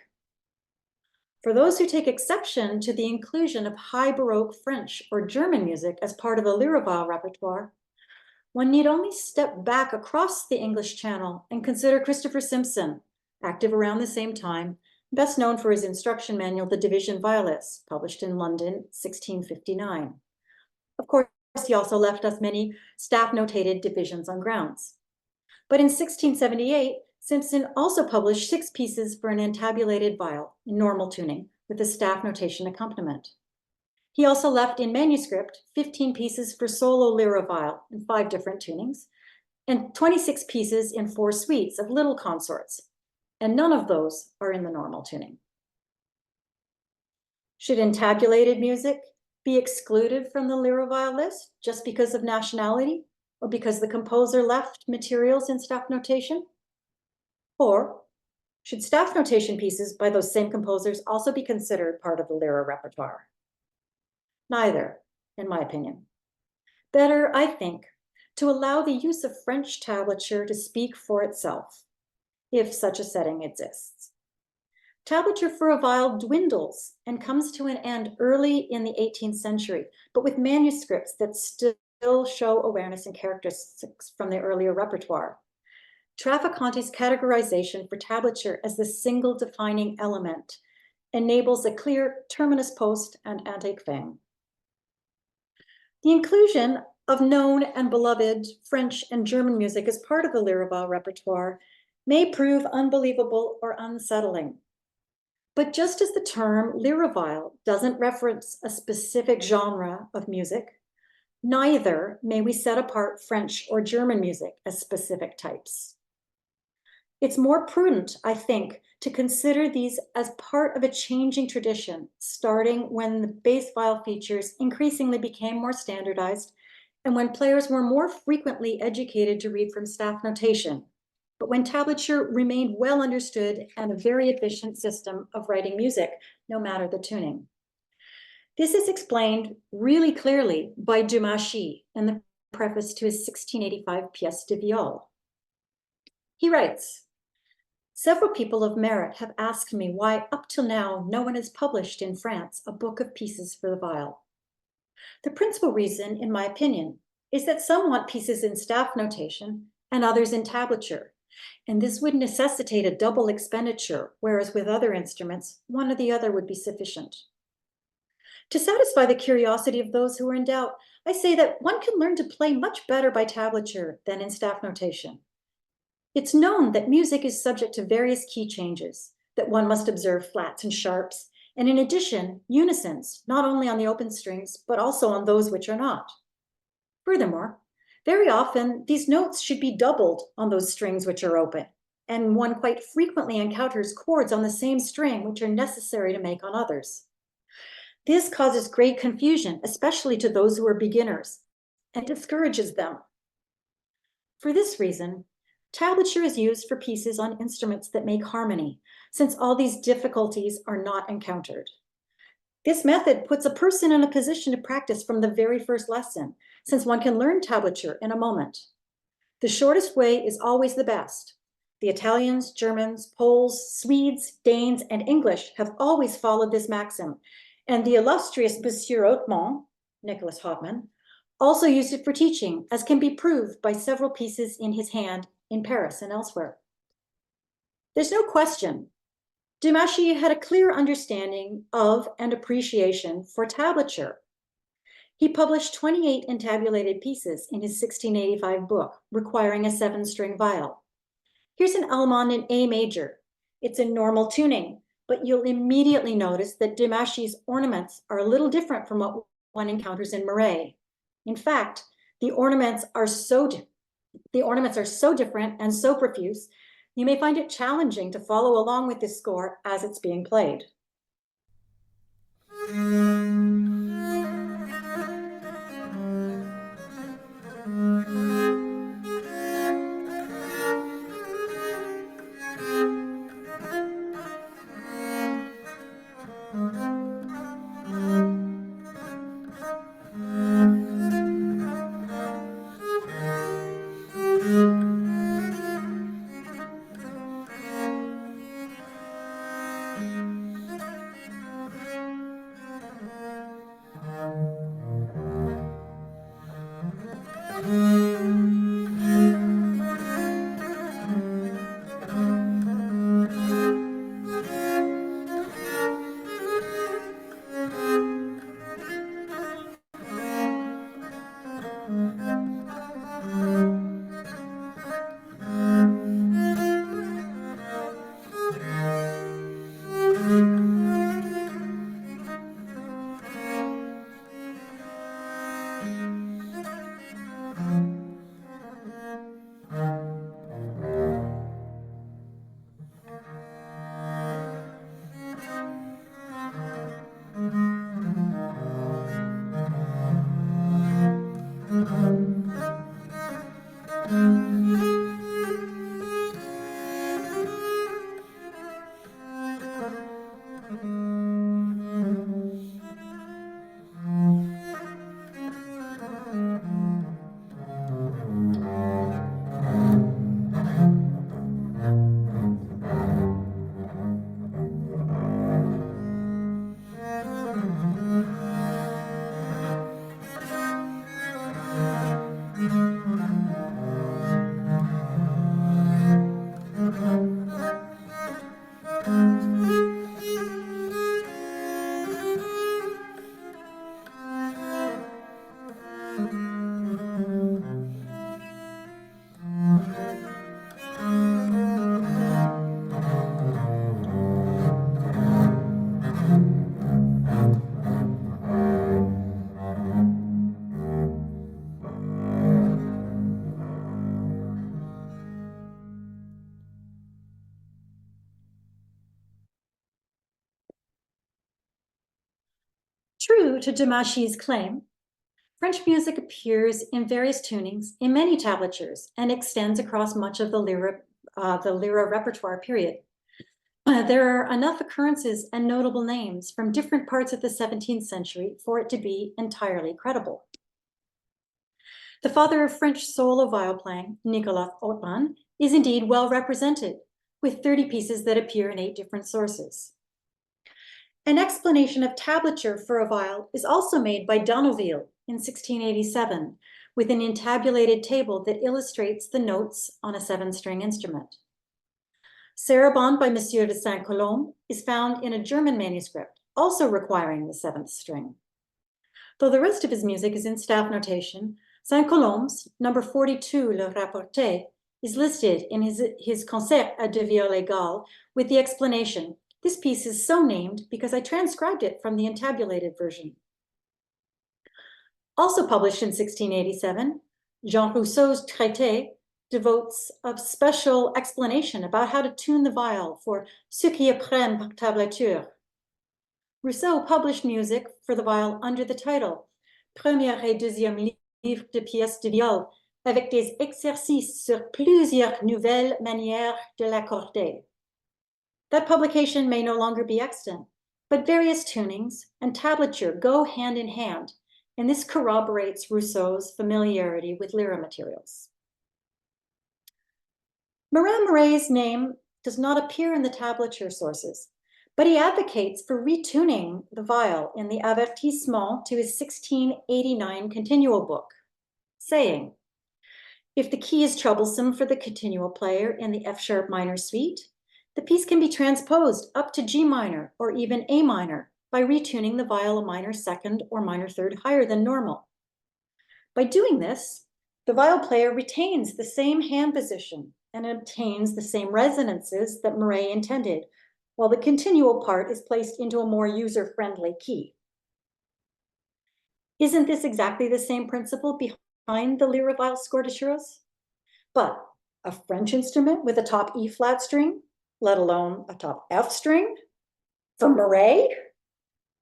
For those who take exception to the inclusion of high Baroque French or German music as part of the lira viol repertoire, one need only step back across the English Channel and consider Christopher Simpson, active around the same time, best known for his instruction manual, The Division Violis, published in London, 1659. Of course, he also left us many staff-notated divisions on grounds. But in 1678, Simpson also published 6 pieces for an entabulated viol in normal tuning with a staff notation accompaniment. He also left in manuscript 15 pieces for solo lira viol in 5 different tunings, and 26 pieces in 4 suites of little consorts, and none of those are in the normal tuning. Should entabulated music be excluded from the lira viol list just because of nationality or because the composer left materials in staff notation? Or should staff notation pieces by those same composers also be considered part of the lira repertoire? Neither, in my opinion. Better, I think, to allow the use of French tablature to speak for itself, if such a setting exists. Tablature for a viol dwindles and comes to an end early in the 18th century, but with manuscripts that still show awareness and characteristics from the earlier repertoire. Traficante's categorization for tablature as the single defining element enables a clear terminus post and antiquing. The inclusion of known and beloved French and German music as part of the lira viol repertoire may prove unbelievable or unsettling. But just as the term lira viol doesn't reference a specific genre of music, neither may we set apart French or German music as specific types. It's more prudent, I think, to consider these as part of a changing tradition, starting when the bass viol features increasingly became more standardized and when players were more frequently educated to read from staff notation, but when tablature remained well understood and a very efficient system of writing music, no matter the tuning. This is explained really clearly by Dumaschi in the preface to his 1685 Pièce de Viol. He writes, "Several people of merit have asked me why up till now no one has published in France a book of pieces for the viol. The principal reason, in my opinion, is that some want pieces in staff notation and others in tablature, and this would necessitate a double expenditure, whereas with other instruments, one or the other would be sufficient. To satisfy the curiosity of those who are in doubt, I say that one can learn to play much better by tablature than in staff notation. It's known that music is subject to various key changes, that one must observe flats and sharps, and in addition, unisons, not only on the open strings, but also on those which are not. Furthermore, very often these notes should be doubled on those strings which are open, and one quite frequently encounters chords on the same string which are necessary to make on others. This causes great confusion, especially to those who are beginners, and discourages them. For this reason, tablature is used for pieces on instruments that make harmony, since all these difficulties are not encountered. This method puts a person in a position to practice from the very first lesson, since one can learn tablature in a moment. The shortest way is always the best. The Italians, Germans, Poles, Swedes, Danes, and English have always followed this maxim, and the illustrious Monsieur Hautmont, Nicholas Hauptmann, also used it for teaching, as can be proved by several pieces in his hand in Paris and elsewhere. There's no question, Dumaschi had a clear understanding of and appreciation for tablature. He published 28 entabulated pieces in his 1685 book, requiring a 7-string viol. Here's an Allemande in A major. It's in normal tuning, but you'll immediately notice that Dumaschi's ornaments are a little different from what one encounters in Murray. In fact, the ornaments are so different and so profuse, you may find it challenging to follow along with this score as it's being played. True to Dumaschi's claim, French music appears in various tunings in many tablatures and extends across much of the lyra repertoire period. there are enough occurrences and notable names from different parts of the 17th century for it to be entirely credible. The father of French solo viol playing, Nicolas Otman, is indeed well represented, with 30 pieces that appear in 8 different sources. An explanation of tablature for a viol is also made by Danneville in 1687, with an entabulated table that illustrates the notes on a 7-string instrument. Sarabande by Monsieur de Saint-Colombe is found in a German manuscript, also requiring the 7th string. Though the rest of his music is in staff notation, Saint-Colombe's number 42, Le Rapporté, is listed in his Concert à 2 viols égales with the explanation, "This piece is so named because I transcribed it from the entabulated version." Also published in 1687, Jean Rousseau's Traité devotes a special explanation about how to tune the viol for ceux qui apprennent par tablature. Rousseau published music for the viol under the title Premier et Deuxième livre de pièces de viol, avec des exercices sur plusieurs nouvelles manières de l'accorder. That publication may no longer be extant, but various tunings and tablature go hand in hand, and this corroborates Rousseau's familiarity with lyra materials. Marin-Moret's name does not appear in the tablature sources, but he advocates for retuning the viol in the Avertissement to his 1689 continual book, saying, "If the key is troublesome for the continual player in the F-sharp minor suite, the piece can be transposed up to G minor or even A minor by retuning the viol a minor 2nd or minor 3rd higher than normal. By doing this, the viol player retains the same hand position and obtains the same resonances that Moret intended, while the continual part is placed into a more user-friendly key." Isn't this exactly the same principle behind the lyra viol scordachuros? But a French instrument with a top E flat string, let alone a top F string, from Moret?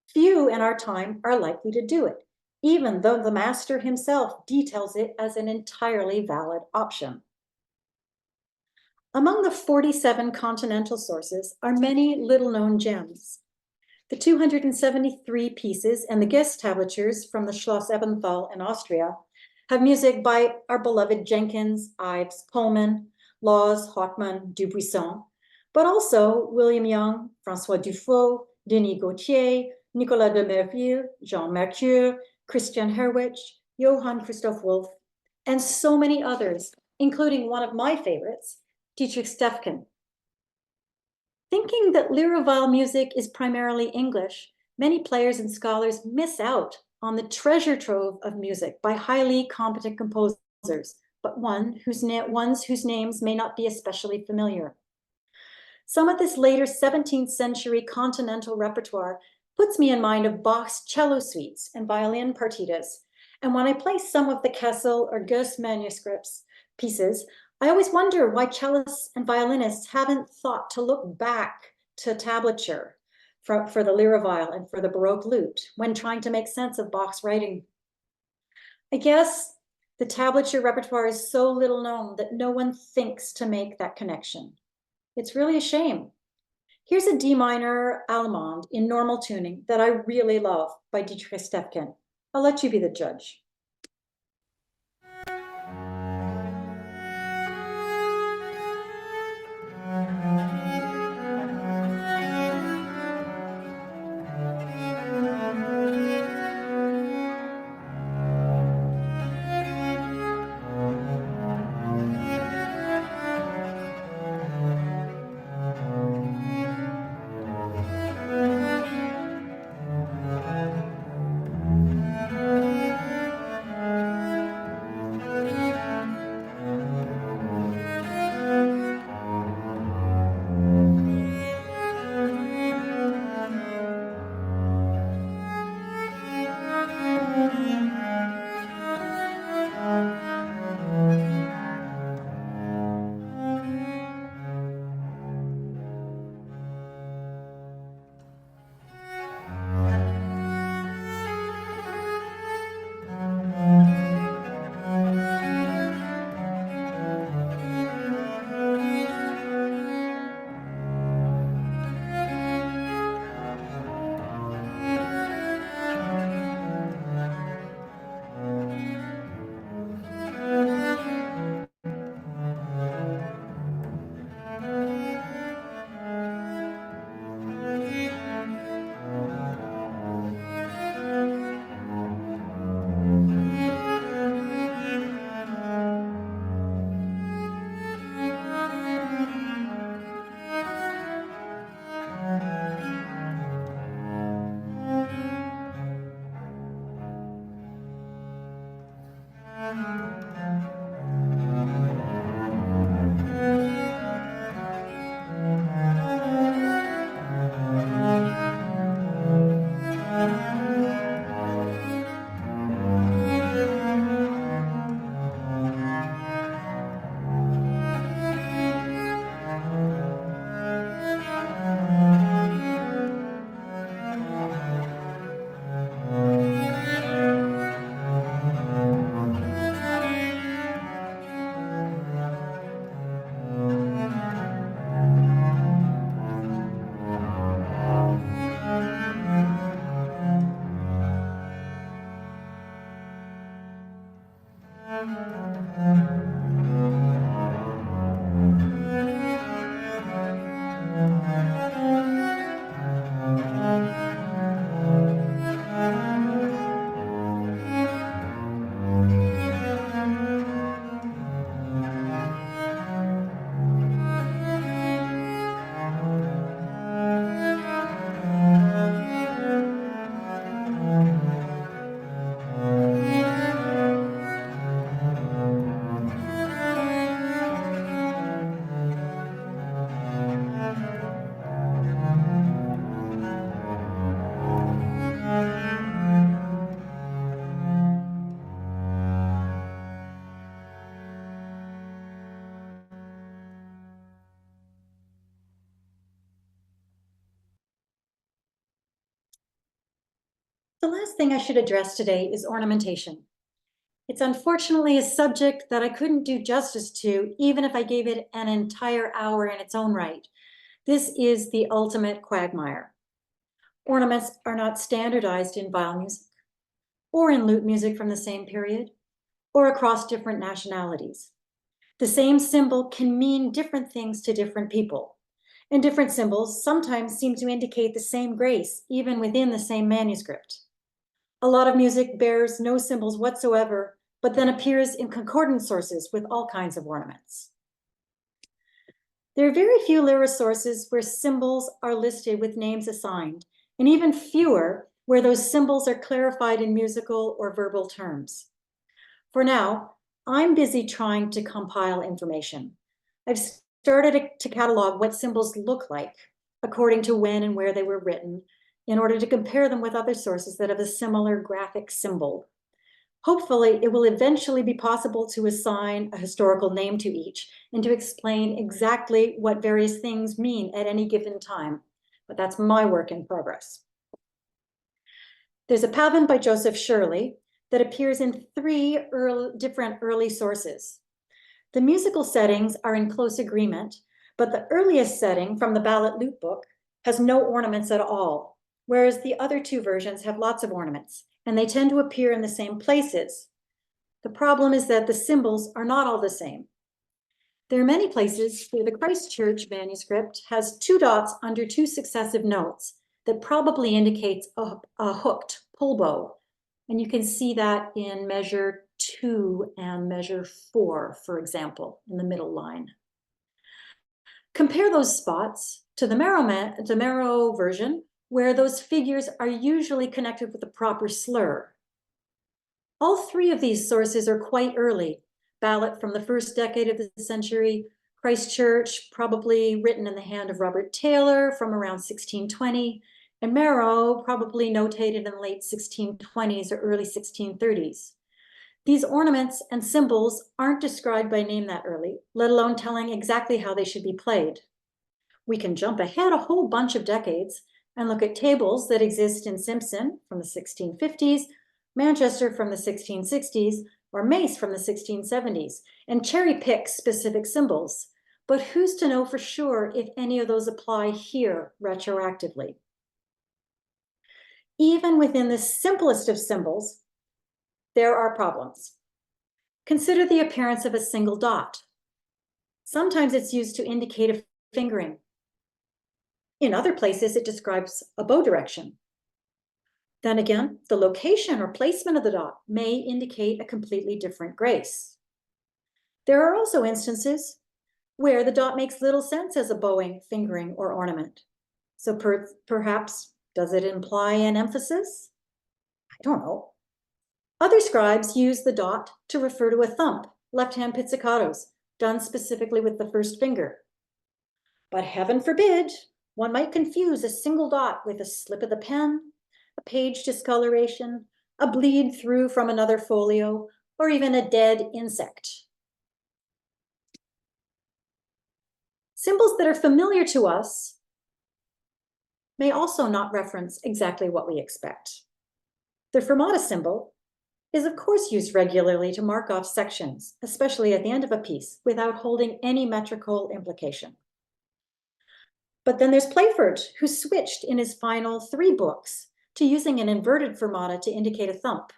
Few in our time are likely to do it, even though the master himself details it as an entirely valid option. Among the 47 continental sources are many little-known gems. The 273 pieces and the Guest tablatures from the Schloss Ebenthal in Austria have music by our beloved Jenkins, Ives, Coleman, Laws, Hochman, Dubuisson, but also William Young, François Dufaux, Denis Gautier, Nicolas de Merville, Jean Mercure, Christian Herwich, Johann Christoph Wolff, and so many others, including one of my favorites, Dietrich Steffken. Thinking that lyra viol music is primarily English, many players and scholars miss out on the treasure trove of music by highly competent composers, but ones whose names may not be especially familiar. Some of this later 17th century continental repertoire puts me in mind of Bach's cello suites and violin partitas, and when I play some of the Kessel or Goetz manuscripts pieces, I always wonder why cellists and violinists haven't thought to look back to tablature for the lyra viol and for the Baroque lute when trying to make sense of Bach's writing. I guess the tablature repertoire is so little known that no one thinks to make that connection. It's really a shame. Here's a D minor Allemande in normal tuning that I really love by Dietrich Steffken. I'll let you be the judge. The last thing I should address today is ornamentation. It's unfortunately a subject that I couldn't do justice to, even if I gave it an entire hour in its own right. This is the ultimate quagmire. Ornaments are not standardized in viol music, or in lute music from the same period, or across different nationalities. The same symbol can mean different things to different people, and different symbols sometimes seem to indicate the same grace, even within the same manuscript. A lot of music bears no symbols whatsoever, but then appears in concordant sources with all kinds of ornaments. There are very few lyra sources where symbols are listed with names assigned, and even fewer where those symbols are clarified in musical or verbal terms. For now, I'm busy trying to compile information. I've started to catalog what symbols look like according to when and where they were written, in order to compare them with other sources that have a similar graphic symbol. Hopefully, it will eventually be possible to assign a historical name to each and to explain exactly what various things mean at any given time. But that's my work in progress. There's a pavan by Joseph Shirley that appears in 3 different early sources. The musical settings are in close agreement, but the earliest setting from the Ballot Lute Book has no ornaments at all, whereas the other 2 versions have lots of ornaments, and they tend to appear in the same places. The problem is that the symbols are not all the same. There are many places where the Christ Church manuscript has 2 dots under 2 successive notes that probably indicates a hooked pull bow. And you can see that in measure 2 and measure 4, for example, in the middle line. Compare those spots to the Marrow version, where those figures are usually connected with the proper slur. All 3 of these sources are quite early. Ballot from the first decade of the century, Christ Church probably written in the hand of Robert Taylor from around 1620, and Marrow probably notated in the late 1620s or early 1630s. These ornaments and symbols aren't described by name that early, let alone telling exactly how they should be played. We can jump ahead a whole bunch of decades and look at tables that exist in Simpson from the 1650s, Manchester from the 1660s, or Mace from the 1670s, and cherry pick specific symbols. But who's to know for sure if any of those apply here retroactively? Even within the simplest of symbols, there are problems. Consider the appearance of a single dot. Sometimes it's used to indicate a fingering. In other places, it describes a bow direction. Then again, the location or placement of the dot may indicate a completely different grace. There are also instances where the dot makes little sense as a bowing, fingering, or ornament. So perhaps, does it imply an emphasis? I don't know. Other scribes use the dot to refer to a thump, left-hand pizzicatos, done specifically with the first finger. But heaven forbid, one might confuse a single dot with a slip of the pen, a page discoloration, a bleed through from another folio, or even a dead insect. Symbols that are familiar to us may also not reference exactly what we expect. The fermata symbol is of course used regularly to mark off sections, especially at the end of a piece, without holding any metrical implication. But then there's Playford, who switched in his final 3 books to using an inverted fermata to indicate a thump.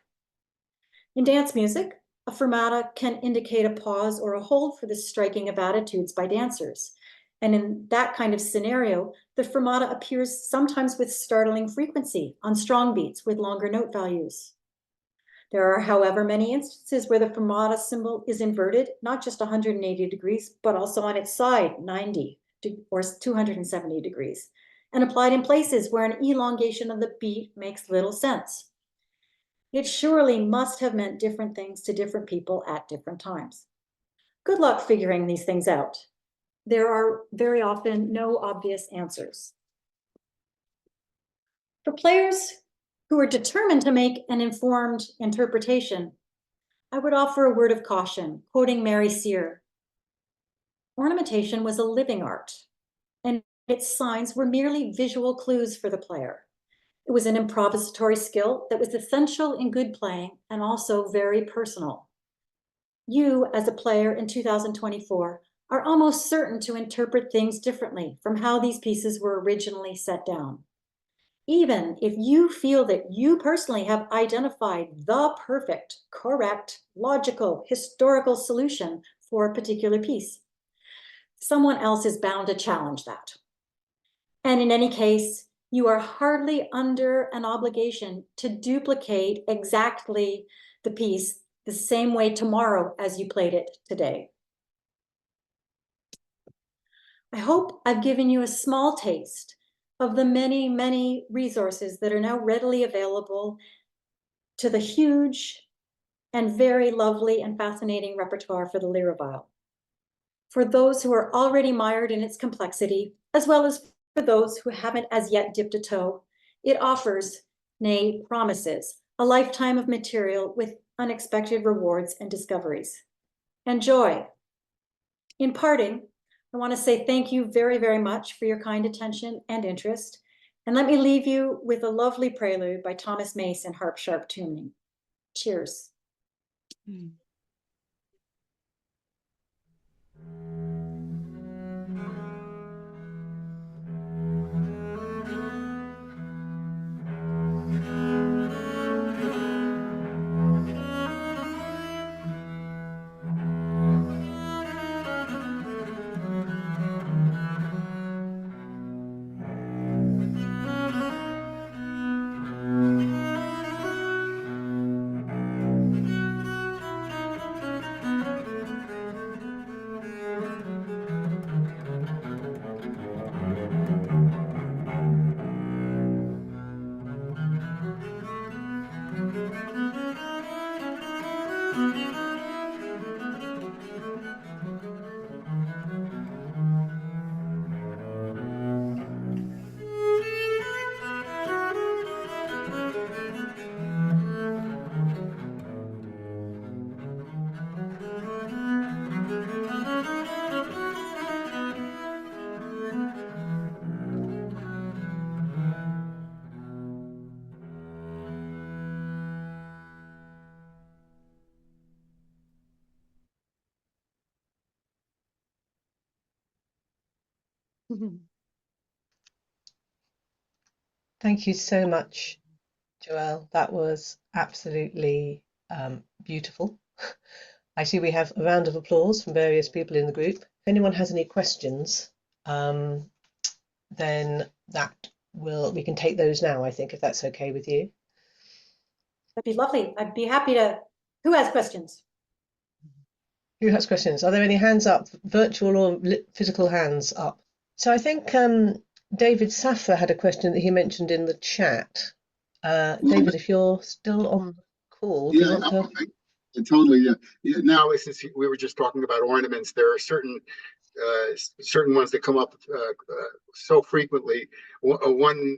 In dance music, a fermata can indicate a pause or a hold for the striking of attitudes by dancers. And in that kind of scenario, the fermata appears sometimes with startling frequency on strong beats with longer note values. There are, however, many instances where the fermata symbol is inverted, not just 180 degrees, but also on its side, 90 or 270 degrees, and applied in places where an elongation of the beat makes little sense. It surely must have meant different things to different people at different times. Good luck figuring these things out. There are very often no obvious answers. For players who are determined to make an informed interpretation, I would offer a word of caution, quoting Mary Cyr. Ornamentation was a living art, and its signs were merely visual clues for the player. It was an improvisatory skill that was essential in good playing and also very personal. You, as a player in 2024, are almost certain to interpret things differently from how these pieces were originally set down. Even if you feel that you personally have identified the perfect, correct, logical, historical solution for a particular piece, someone else is bound to challenge that. And in any case, you are hardly under an obligation to duplicate exactly the piece the same way tomorrow as you played it today. I hope I've given you a small taste of the many, many resources that are now readily available to the huge and very lovely and fascinating repertoire for the Lyra-Viol. For those who are already mired in its complexity, as well as for those who haven't as yet dipped a toe, it offers, nay, promises, a lifetime of material with unexpected rewards and discoveries. And joy. In parting, I want to say thank you very, very much for your kind attention and interest. And let me leave you with a lovely prelude by Thomas Mace in harp sharp tuning. Cheers. Thank you so much, Joelle. That was absolutely beautiful. I see we have a round of applause from various people in the group. If anyone has any questions, then we can take those now, I think, if that's okay with you. That'd be lovely. I'd be happy to. Who has questions? Who has questions? Are there any hands up, virtual or physical hands up? So I think David Safra had a question that he mentioned in the chat. David, if you're still on the call, do you want to? Totally. Yeah. Now, since we were just talking about ornaments, there are certain ones that come up so frequently. One,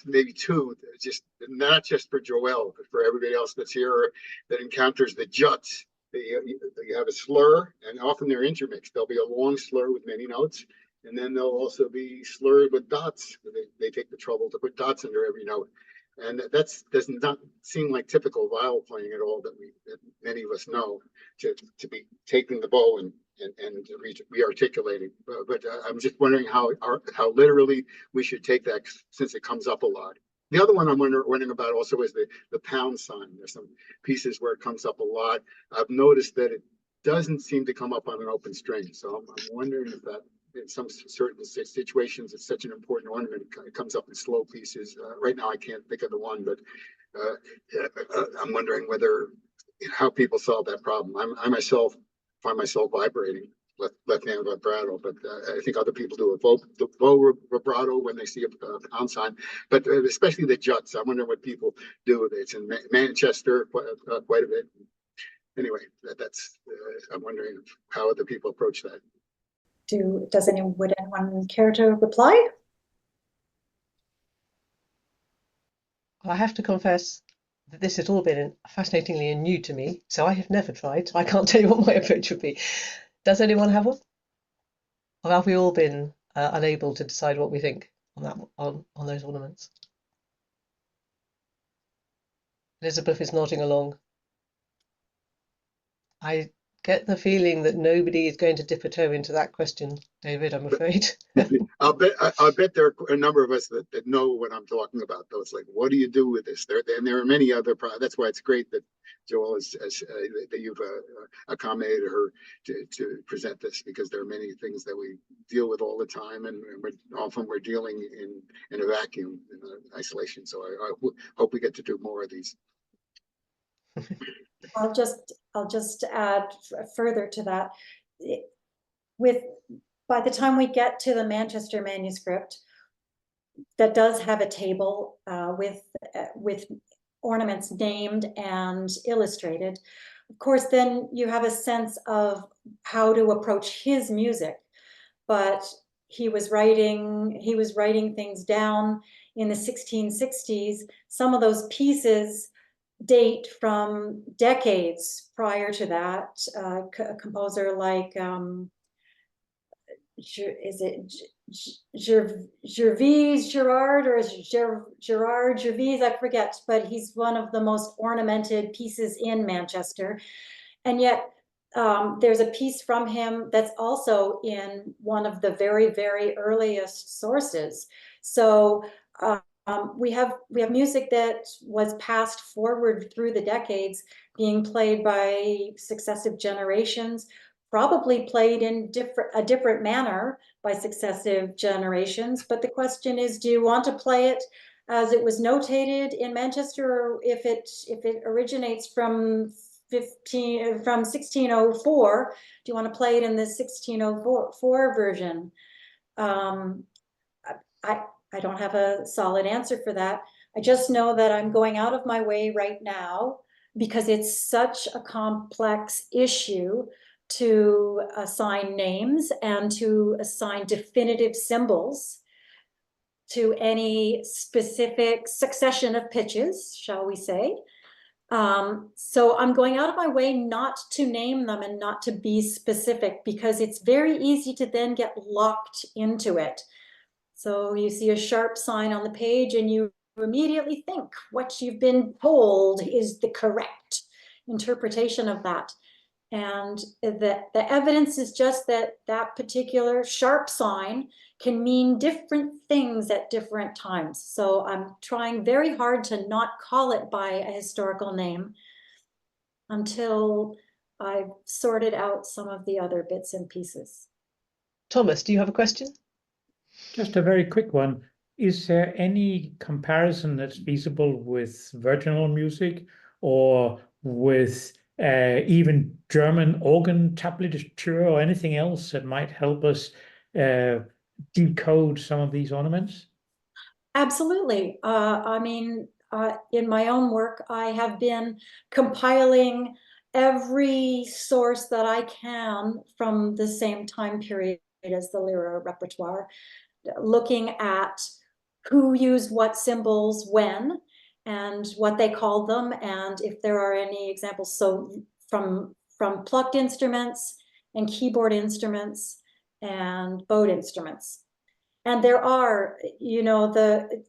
maybe two, just not just for Joelle, but for everybody else that's here that encounters the juts. You have a slur, and often they're intermixed. There'll be a long slur with many notes, and then they'll also be slurred with dots. They take the trouble to put dots under every note. And that does not seem like typical viol playing at all that many of us know, to be taking the bow and re-articulating. But I'm just wondering how literally we should take that, since it comes up a lot. The other one I'm wondering about also is the pound sign. There's some pieces where it comes up a lot. I've noticed that it doesn't seem to come up on an open string. So I'm wondering if that, in some certain situations, it's such an important ornament, it comes up in slow pieces. Right now I can't think of the one, but I'm wondering how people solve that problem. I myself find myself vibrating left-hand vibrato, but I think other people do a bow vibrato when they see a pound sign, but especially the juts. I wonder what people do. It's in Manchester quite a bit. Anyway, that's I'm wondering how other people approach that. Would anyone care to reply? I have to confess that this has all been fascinatingly new to me, so I have never tried, so I can't tell you what my approach would be. Does anyone have one? Or have we all been unable to decide what we think on those ornaments? Elizabeth is nodding along. I get the feeling that nobody is going to dip a toe into that question, David, I'm afraid. I'll bet there are a number of us that know what I'm talking about. Though it's like, what do you do with this? And there are many other. That's why it's great that Joel that you've accommodated her to present this, because there are many things that we deal with all the time, and we're dealing in a vacuum, in isolation. So I hope we get to do more of these. I'll just add further to that. By the time we get to the Manchester manuscript, that does have a table with ornaments named and illustrated. Of course, then you have a sense of how to approach his music, but he was writing things down in the 1660s. Some of those pieces date from decades prior to that. A composer like Gerard Gervais, I forget, but he's one of the most ornamented pieces in Manchester. And yet there's a piece from him that's also in one of the very, very earliest sources. So we have music that was passed forward through the decades, being played by successive generations, probably played in a different manner by successive generations. But the question is, do you want to play it as it was notated in Manchester, or if it originates from 1604, do you want to play it in the 1604 version? I don't have a solid answer for that. I just know that I'm going out of my way right now, because it's such a complex issue to assign names and to assign definitive symbols to any specific succession of pitches, shall we say. So I'm going out of my way not to name them and not to be specific, because it's very easy to then get locked into it. So you see a sharp sign on the page and you immediately think what you've been told is the correct interpretation of that. And the evidence is just that that particular sharp sign can mean different things at different times. So I'm trying very hard to not call it by a historical name until I've sorted out some of the other bits and pieces. Thomas, do you have a question? Just a very quick one. Is there any comparison that's feasible with virginal music, or with even German organ tablature, or anything else that might help us decode some of these ornaments? Absolutely. I mean, in my own work, I have been compiling every source that I can from the same time period as the Lyra repertoire, looking at who used what symbols when and what they called them, and if there are any examples. So from plucked instruments and keyboard instruments and bowed instruments. And there are, you know,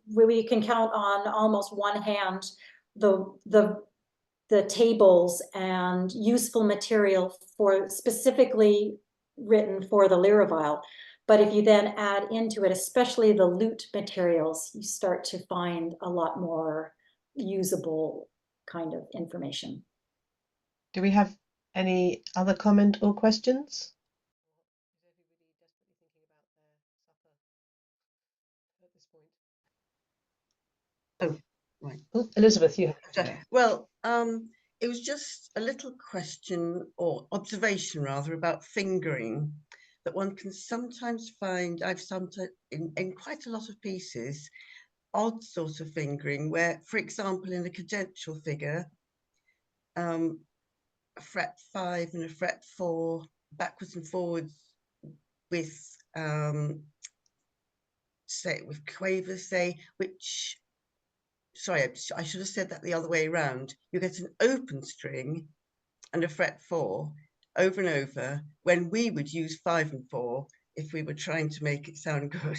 we can count on almost one hand the tables and useful material for specifically written for the Lyra viol. But if you then add into it, especially the lute materials, you start to find a lot more usable kind of information. Do we have any other comment or questions? Oh, right. Oh, Elizabeth, you have. Well, it was just a little question, or observation rather, about fingering that one can sometimes find. I've sometimes in quite a lot of pieces, odd sort of fingering where, for example, in a cadential figure, a fret 5 and a fret 4 backwards and forwards with say with quavers, say, which, sorry, I should have said that the other way around. You get an open string and a fret 4 over and over, when we would use 5 and 4 if we were trying to make it sound good.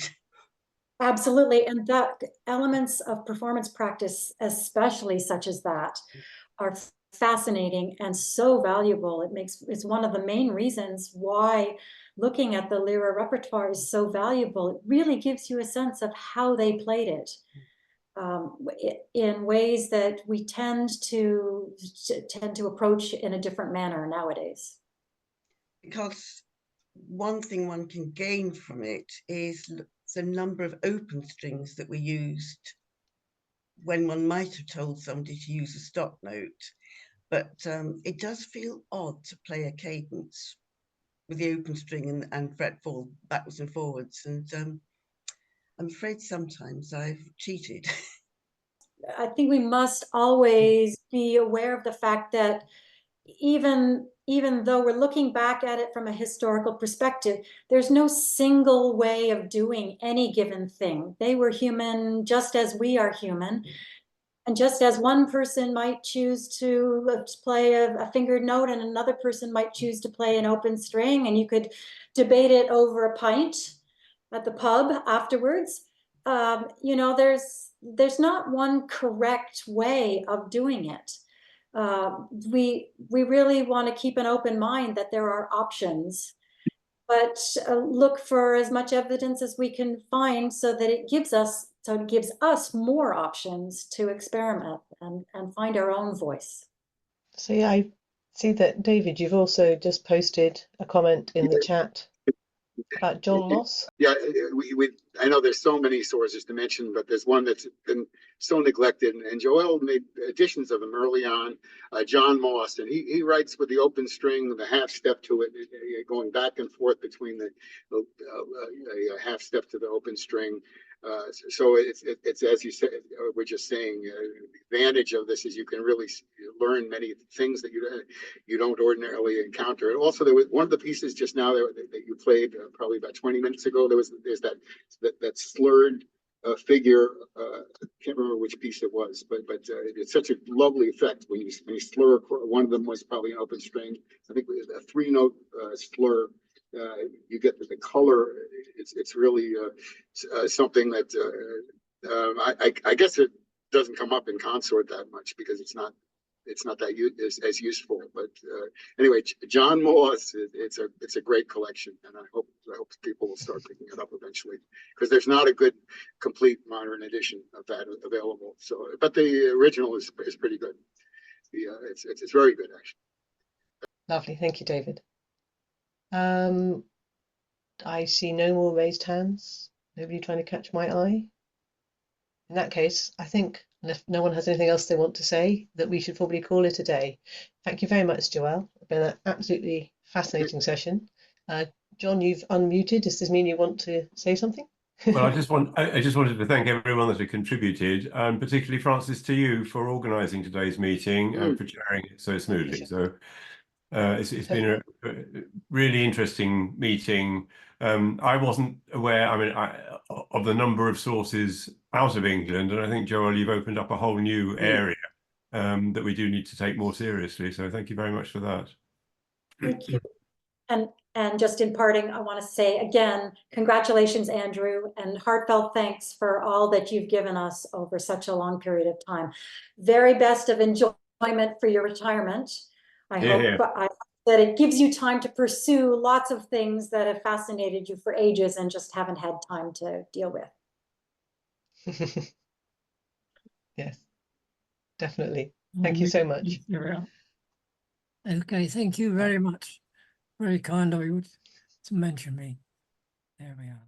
Absolutely, and that elements of performance practice, especially such as that, are fascinating and so valuable. It's one of the main reasons why looking at the Lyra repertoire is so valuable. It really gives you a sense of how they played it in ways that we tend to approach in a different manner nowadays. Because one thing one can gain from it is the number of open strings that were used when one might have told somebody to use a stop note. But it does feel odd to play a cadence with the open string and fretful backwards and forwards. And I'm afraid sometimes I've cheated. I think we must always be aware of the fact that even though we're looking back at it from a historical perspective, there's no single way of doing any given thing. They were human just as we are human. And just as one person might choose to play a fingered note and another person might choose to play an open string, and you could debate it over a pint at the pub afterwards, you know, there's not one correct way of doing it. We really want to keep an open mind that there are options, but look for as much evidence as we can find so that it gives us more options to experiment and find our own voice. So yeah, I see that, David, you've also just posted a comment in the chat about John Moss. Yeah, I know there's so many sources to mention, but there's one that's been so neglected, and Joel made additions of him early on. John Moss, and he writes with the open string, the half step to it, going back and forth between the half step to the open string. So it's as you said, we're just saying, the advantage of this is you can really learn many things that you don't ordinarily encounter. And also, there was one of the pieces just now that you played probably about 20 minutes ago. There's that slurred figure. I can't remember which piece it was, but it's such a lovely effect when you slur. One of them was probably an open string. I think it was a 3-note slur. You get the color. It's really something that I guess it doesn't come up in consort that much because it's not that as useful. But anyway, John Moss, it's a great collection, and I hope people will start picking it up eventually, because there's not a good complete modern edition of that available. So, but the original is pretty good. It's very good, actually. Lovely, thank you, David. I see no more raised hands. Nobody trying to catch my eye. In that case, I think, if no one has anything else they want to say, that we should probably call it a day. Thank you very much, Joelle. It's been an absolutely fascinating session. John, you've unmuted. Does this mean you want to say something? Well, I just wanted to thank everyone that had contributed, and particularly Francis, to you for organising today's meeting and for chairing it so smoothly. So it's been a really interesting meeting. I wasn't aware, of the number of sources out of England, and I think, Joel, you've opened up a whole new area that we do need to take more seriously. So thank you very much for that. Thank you. And just in parting, I want to say again, congratulations, Andrew, and heartfelt thanks for all that you've given us over such a long period of time. Very best of enjoyment for your retirement. I hope that it gives you time to pursue lots of things that have fascinated you for ages and just haven't had time to deal with. Yes, definitely. Thank you so much. Okay, thank you very much. Very kind of you to mention me. There we are.